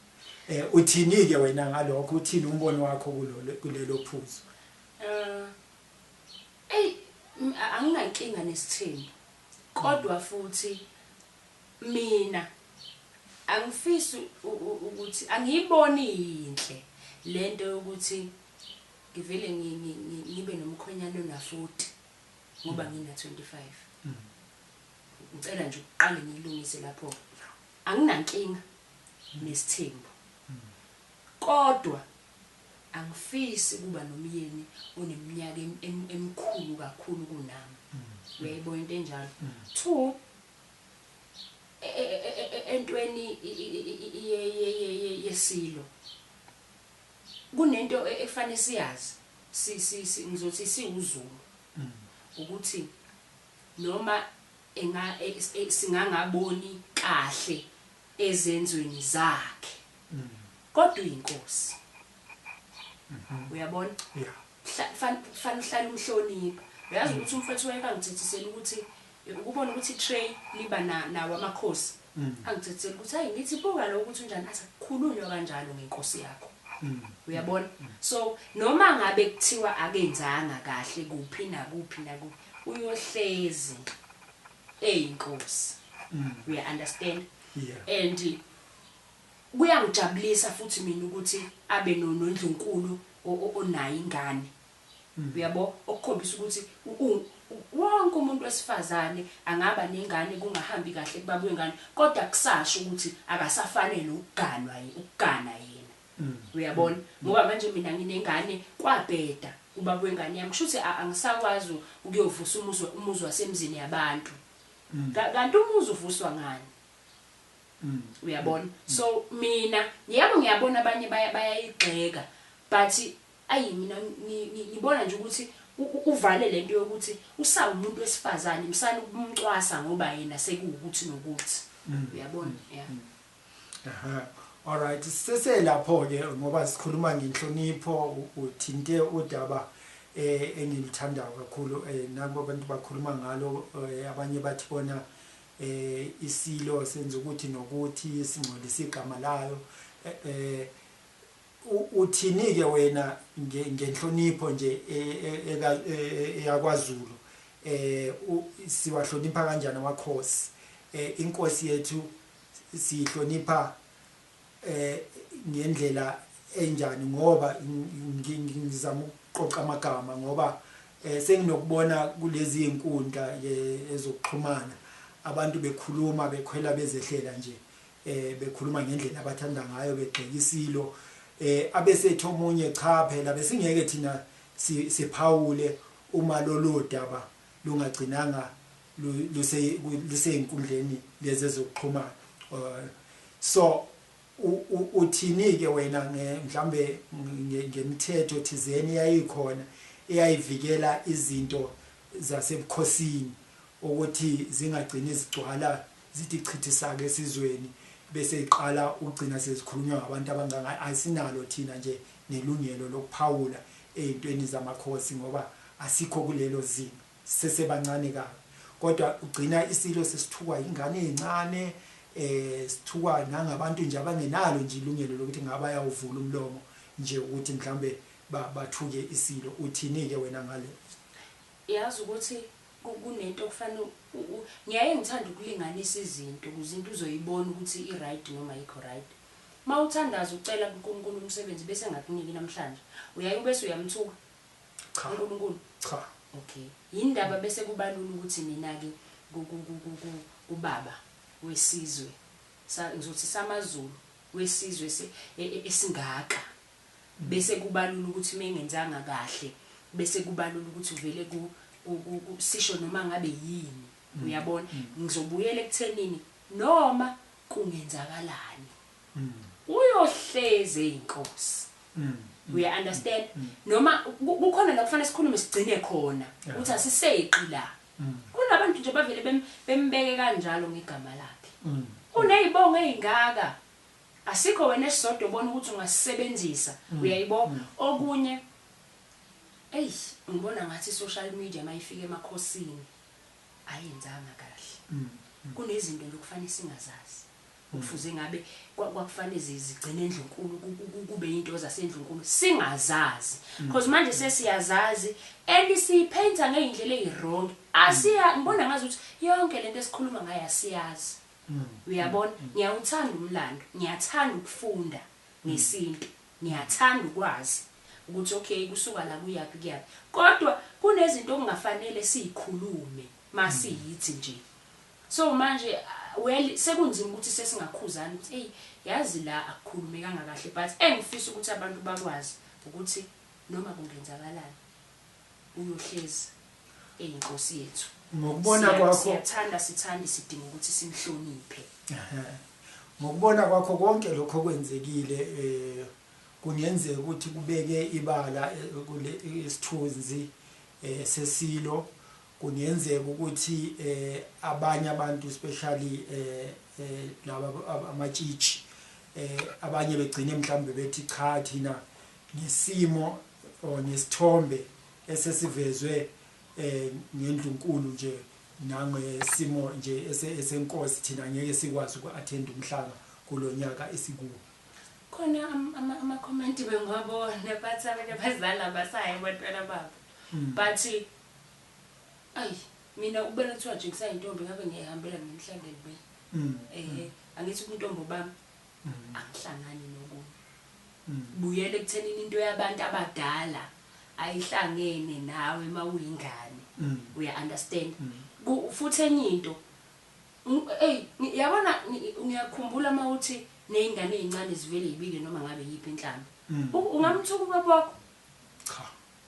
uthini ke wena ngalokho uthini umbono wakho kulelo phuzu anginankinga nesithembu kodwa futhi mina angifisi ukuthi angiyiboni inhle lento yokuthi ngivele ngibe nomkhonyana ona40 ngoba ngina 25 ngicela nje uqale ngilungise lapho anginankinga nesithembu kodwa angifisi kuba nomyeni oneminyaka emikhulu kakhulu kunami uyayibona into enjalo 2 entweni yesilo kunento efanele siyazi ngizothi siwuzulu ukuthi noma singangaboni kahle ezenzweni zakhe kodwa uyinkosi uyabona fanele uhlale umhlonipha uyazi ukuthi umfethu wayekangithethisela ukuthi ukubona ukuthi Trey liba nawo amakhosi angithethisela ukuthi hayi ngithi buka lo ukuthi unjani athi khulunywa kanjalo ngenkosi yakho uyabona so noma ngabe kuthiwa akenzanga kahle kuphi nakuphi uyohlezi eyinkosi we understand and kuyangijabulisa futhi mina ukuthi abe noNdlunkulu onayo ingane uyabo okukhombisa ukuthi wonke umuntu wesifazane angaba nengane kungahambi kahle kubaba wengane kodwa kusasho ukuthi akasafanele ukugana yena uyabona ngoba manje mina nginengane kwabheda ubaba wengane yami kusho ukuthi angisakwazi ukuyovusa umuzi wasemzini yabantu kanti umuzi uvuswa ngani uyabona so mina yebo ngiyabona abanye bayayigxeka but ayi mina ngibona nje ukuthi uvale lento yokuthi usawu umuntu wesifazane msana ukumcwasa ngoba yena sekuwukuthi nokuthi uyabona yeah all right seselapho ke ngoba sikhuluma ngenhlonipho uthinte udaba engilithandayo kakhulu nabo abantu bakhuluma ngalo abanye bathi bona isilo senza ukuthi nokuthi singcolisa igama layo uthini ke wena ngenhlonipho nje yakwaZulu siwahlonipha kanjani amakhosi inkosi yethu sihlonipha ngendlela enjani ngoba ngizama ukuqoqa amagama ngoba senginokubona kulezi inkundla ezokuxhumana abantu bekhuluma bekhwela bezehlela nje bekhuluma ngendlela abathanda ngayo begxeka isilo abesethu omunye cha phela besingeke thina siphawule uma lolodaba lungagcinanga luseinkundleni lezi ezokuxhumana so uthini ke wena mhlambe ngemithetho thizeni yayikhona eyayivikela izinto zasebukhosini ukuthi zingagcini zigcwala zithi chithisake esizweni bese iqala ugcina sezikhulunywa ngabantu abanganga asinalo thina nje nelungelo lokuphawula ezintweni zamakhosi ngoba asikho kulelo zinga sesebancane kabi kodwa ugcina isilo sesithukwa ingane ezincane sithukwa nangabantu nje abangenalo nje ilungelo lokuthi ngaba yawuvula umlomo nje ukuthi mhlambe bathuke isilo uthini ke wena ngale yazi ukuthi kunento kufanele ngiyaye ngithanda ukulinganisa izinto ukuze into uzoyibona ukuthi i-right noma ayikho right mawuthandaza ucela kuNkulunkulu umsebenzi bese ngakuniki namhlanje uyaye bese uyamthuka cha uNkulunkulu cha okay indaba bese kubalula ukuthi mina ke ubaba wesizwe ngizothi samaZulu wesizwe esingaka bese kubalula ukuthi mengenzanga kahle bese kubalula ukuthi uvele sisho noma ngabe yini uyabona ngizobuyela ekuthenini noma kungenzakalani uyohleze inkosi we understand noma kukhona la kufanele sikhulume sigcine khona ukuthi asiseqi la kunabantu nje bavele bembeke kanjalo ngegama lakhe unezibongo ezingaka asikho wena esisodwa ubona ukuthi ungasebenzisa uyayibona okunye ngibona ngathi social media mayifike emakhosini ayenzanga kahle kunezinto nje kufanele singazazi kufuze ngabe kwakufanele zigcine endlunkulu kube into zasendlunkulu singazazi because manje sesiyazazi and siyipainta ngeindlela ezirong ngibona ngazi ukuthi yonke lento esikhuluma ngayo asiyazi uyabona ngiyawuthanda umlando ngiyathanda ukufunda ngesintu ngiyathanda ukwazi ukuthi okay kusuka la kuyapi kodwa kunezinto okungafanele sizikhulume masiyithi nje so manje sekunzima ukuthi sesingakhuzana ukuthi hey yazi la akukhulumekanga kahle but engifisa ukuthi abantu bakwazi ukuthi noma kungenzakalani uyohlezi eyinkosi yethu ngokubona kwakho sithanda sidinga ukuthi simhloniphe ngokubona kwakho konke lokho kwenzekile kungenzeka ukuthi kubeke ibala kule isithunzi sesilo kungenzeka ukuthi abanye abantu especially laba amatshitshi abanye begcine mhlambe bethi cha thina ngesimo nesithombe esesivezwe ngendlunkulu nje nangesimo nje esenkosi thina ngeke sikwazi uku-attend umhlanga kulonyaka esikuwo khona ama comment bengwabona bathi abantu abazala basaye abantwana babo bathi ayi mina ubona kuthiwa nje kusayintombi ngabe ngiyahambela nemhlangeni angithi untombi bami angihlangani nokuba buyele ekuthenini into yabantu abadala ayihlangene nawe mawuyingane uya understand futhi enye into yabona ngiyakhumbula mawuthi nezingane ezincane zivele ibike noma ngabe yipi inhlamba ungamthuka ubabakho cha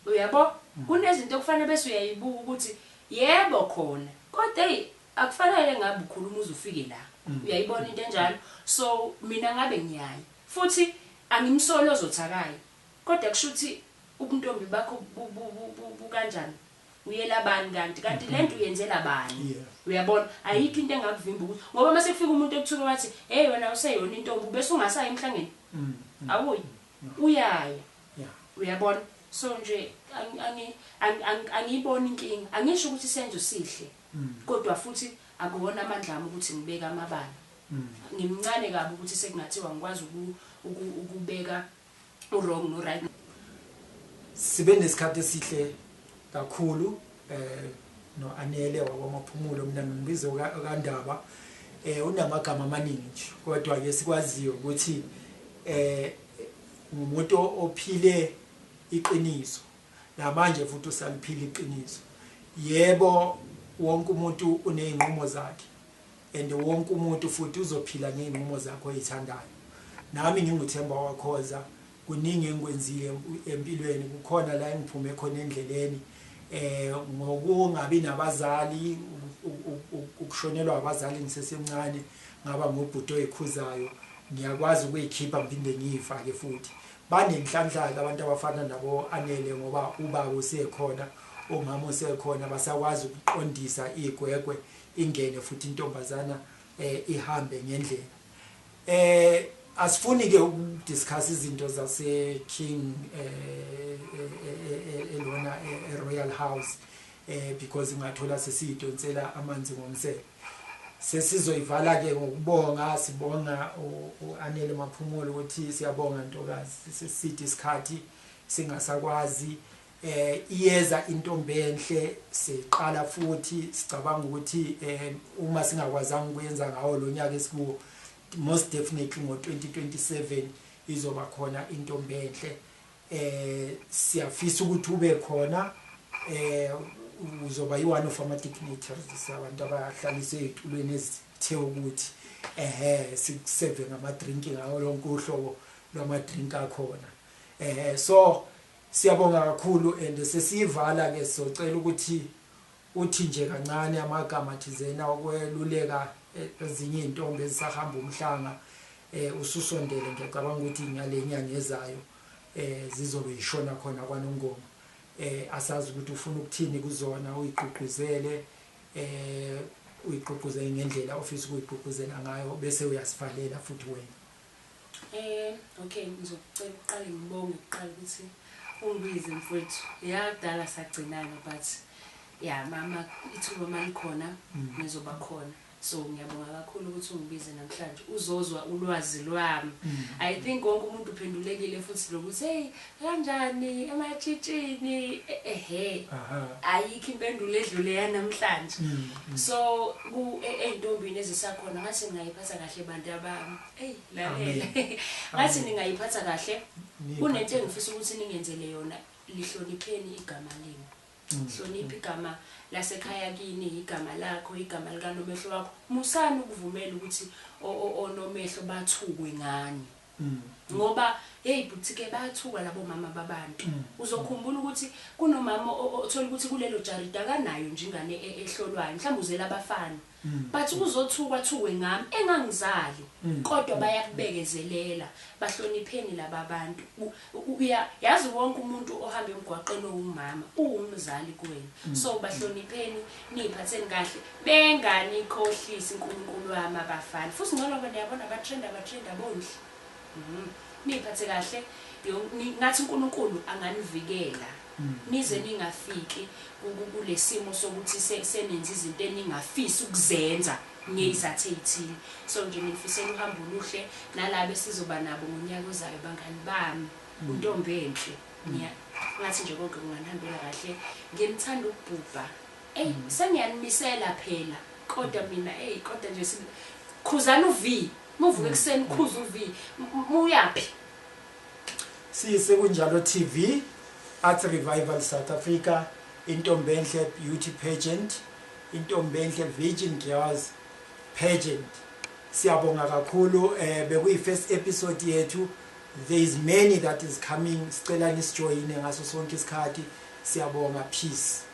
uyabo kunezinto kufanele bese uyayibuka ukuthi yebo khona kodwa akufanele ngabe ukhuluma uze ufike la uyayibona into enjalo so mina ngabe ngiyayi futhi angimsolo ozothakayo kodwa kushuthi ubuntombi bakho bukanjani uyela bani kanti lento uyenzela bani uyabona ayikho into engakuvimba ukuthi ngoba mase kufika umuntu ekuthuka wathi hey wena useyona intombi bese ungasayi emhlangeni awuyi uyaya uyabona so nje angiyibona inkinga angisho ukuthi senzo sihle kodwa futhi akuwona amandla ami ukuthi ngibeka amabala ngimncane kabi ukuthi sekungathiwa ngikwazi ukubeka wrong no right sibe nesikhathi esihle kakhulu no Anele wabamaphumulo mina ngibizo kaNdaba unamagama amaningi nje kodwa ke sikwaziyo ukuthi umuntu ophile iqiniso namanje futhi usaliphila iqiniso yebo wonke umuntu uneyinqumo zakhe and wonke umuntu futhi uzophila ngeyinqumo zakhe oyithandayo nami nginguThemba Wakhoza kuningi engikwenzile empilweni kukhona la engiphume khona endleleni ngokungabi nabazali ukushonelwa abazali ngisesemncane ngaba ngobhuti oyikhuzayo ngiyakwazi ukuyikhipha ngiphinde ngiyifake futhi banenhlanhla abantu abafana nabo Anele ngoba ubaba usekhona umama usekhona basakwazi ukuqondisa igwegwe ingene futhi intombazana ihambe ngendlela asifuni ke ukudiscuss izinto zase King elona Royal House because ngathola sesiyidonsela amanzi ngomsele sesizoyivala ke ngokubonga sibonga uAnele Maphumulo ukuthi siyabonga ntokazi sesithi isikhathi singasakwazi iyeza intombi enhle siqala futhi sicabanga ukuthi uma singakwazanga ukwenza ngawo lo nyaka esikuwo most definitely ngo2027 izoba khona intombi enhle siyafisa ukuthi ube khona uzoba yi-one of ama dignitaries abantu abahlaliswe ezitulweni ezithe ukuthi sikuseve ngama drink ngawo lonke uhlobo lwama drink akhona so siyabonga kakhulu and sesiyivala ke socela ukuthi uthi nje kancane amagama thizena okweluleka ezinye intombi ezisahamba umhlanga ususondele ngiyacabanga ukuthi ngale nyanga ezayo zizobe ishona khona kwaNongoma asazi ukuthi ufuna ukuthini kuzona uyiqhuquzele uyiqhuquzele ngendlela ofisa ukuyigqugquzela ngayo bese uyasivalela futhi wena okay ngizocela uqale ngibonge uqala ukuthi ungibize mfowethu yakudala sagcinana but mama ithuba malikhona nizoba khona so ngiyabonga kakhulu ukuthi ungibize namhlanje uzozwa ulwazi lwami I think wonke umuntu uphendulekile futhi lokuthi hey kanjani ematshitshini ayikho impendulo edlule yanamhlanje so entombini ezisakhona ngathi ngayiphatha kahle bantu abami lalela ngathi ningayiphatha kahle kunento engifisa ukuthi ningenzele yona lihlonipheni igama lenu hlonipha igama lasekhaya kini igama lakho igama likaNomehlo wakho musani ukuvumela ukuthi oNomehlo bathukwe ngani ngoba hey buthi ke bayathuka labo mama babantu uzokhumbula ukuthi kunomama othola ukuthi kulelo jarida kanayo nje ingane ehlolwayo mhlawumbe uzela abafana but uzothuka thuwe ngami engangizali kodwa bayakubekezelela bahlonipheni laba bantu yazi wonke umuntu ohamba emgwaqeni owumama uwumzali kuwena so bahlonipheni niphatheni kahle bengani khohlisa uNkulunkulu wami abafana futhi ngalo bayabona abatrend bonhle niphathe kahle ngathi uNkulunkulu anganivikela nize ningafiki kulesimo sokuthi senenza izinto eningafisi ukuzenza ngezathu ezithile so nje ngifisela uhambo oluhle nalabo esizoba nabo ngonyaka ozayo bangani bami untombi enhle ngathi nje konke kunganihambela kahle ngimthanda ukubhubha sengiyanimisela phela kodwa mina kodwa nje khuzana uV muvuke ekseni khuza uV muyapi sisekunjalo TV at Revival South Africa intombi enhle beauty pageant intombi enhle Virgin Girls pageant siyabonga kakhulu bekuyi first episode yethu there is many that is coming sicela nisijoyine ngaso sonke isikhathi siyabonga peace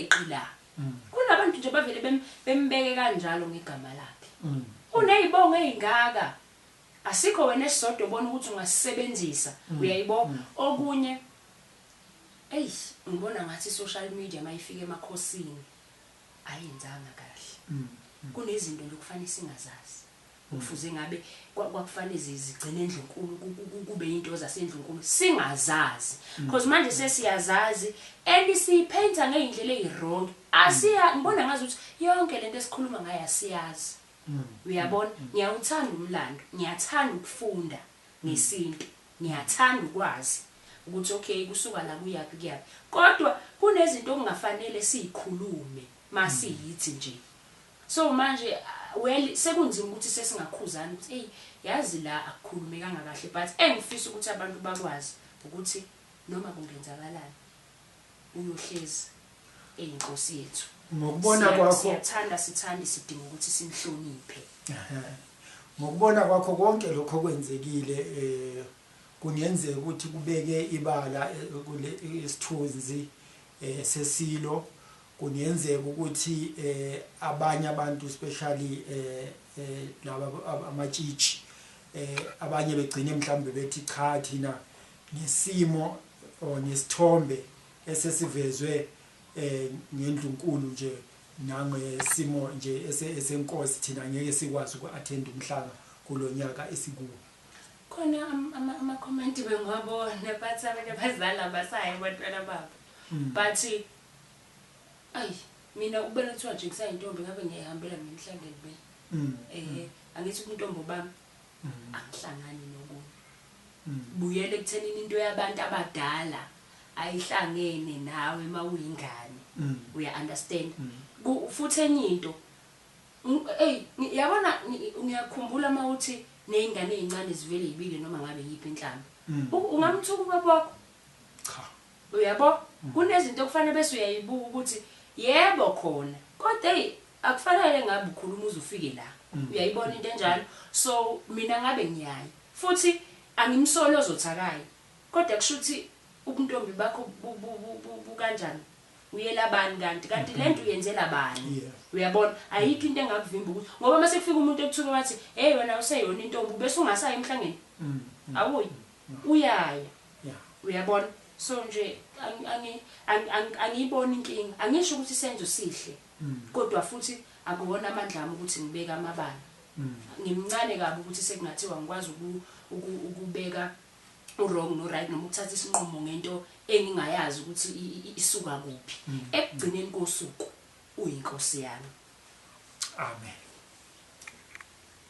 eqila kunabantu nje bavele bembeke kanjalo ngegama lakhe unezibongo ezingaka asikho wena esisodwa ubona ukuthi ungasebenzisa uyayibona okunye ngibona ngathi social media mayifika emakhosini ayenzanga kahle kunezinto nje kufanele singazazi ufuze ngabe kwakufanele zigcine endlunkulu kube into zasendlunkulu singazazi because manje sesiyazazi and siyipainta ngeindlela ezirong ngibona ngazi ukuthi yonke lento esikhuluma ngayo asiyazi uyabona ngiyawuthanda umlando ngiyathanda ukufunda ngesinto ngiyathanda ukwazi ukuthi okay kusuka la kuyapi kodwa kunezinto okungafanele sizikhulume masiyithi nje so manje sekunzima ukuthi sesingakhuzana ukuthi yazi la akukhulumekanga kahle but engifisa ukuthi abantu bakwazi ukuthi noma kungenzakalani uyohlezi eyinkosi yethu ngokubona kwakho siyathanda sidinga ukuthi simhloniphe ngokubona kwakho konke lokho kwenzekile kungenzeka ukuthi kubeke ibala kule isithunzi sesilo kungenzeka ukuthi abanye abantu especially laba amatshitshi abanye begcine mhlambe bethi cha thina ngesimo nesithombe esesivezwe ngendlunkulu nje nangesimo nje esenkosi thina ngeke sikwazi uku-attend umhlanga kulonyaka esikuwo khona ama comment bengwabona bathi abantu abazala basaye abantwana babo bathi mina ubona kuthiwa nje kusayintombi ngabe ngiyahambela ngemhlangeni beni angithi untombi bami angihlangani nokunye buyele ekuthenini into yabantu abadala ayihlangene nawe mawuyingane uya understand futhi enye into yabona ngiyakhumbula mawuthi nezingane ezincane zivele izibike noma ngabe yiphi inhlamba ungamthuka ubaba wakho cha uyabo kunezinto okufanele bese uyayibuka ukuthi yebo khona kodwa akufanele ngabe ukhuluma uze ufike la uyayibona into enjalo so mina ngabe ngiyayi futhi angimsolo ozothakayo kodwa kushuthi ubuntombi bakho kanjani uyela bani kanti lento uyenzela bani uyabona ayikho into engakuvimba ukuthi ngoba mase kufika umuntu ekuthuka wathi hey wena useyona intombi bese ungasayi emhlangeni awuyi uyaya uyabona so nje angiyibona inkinga angisho ukuthi isenzo sihle kodwa futhi akuwona amandla ami ukuthi ngibeka amabala ngimncane kabi ukuthi sekungathiwa ngikwazi ukubeka wrong no right noma ukuthatha isinqumo ngento engingayazi ukuthi isuka kuphi ekugcineni kosuku uyinkosi yami amen.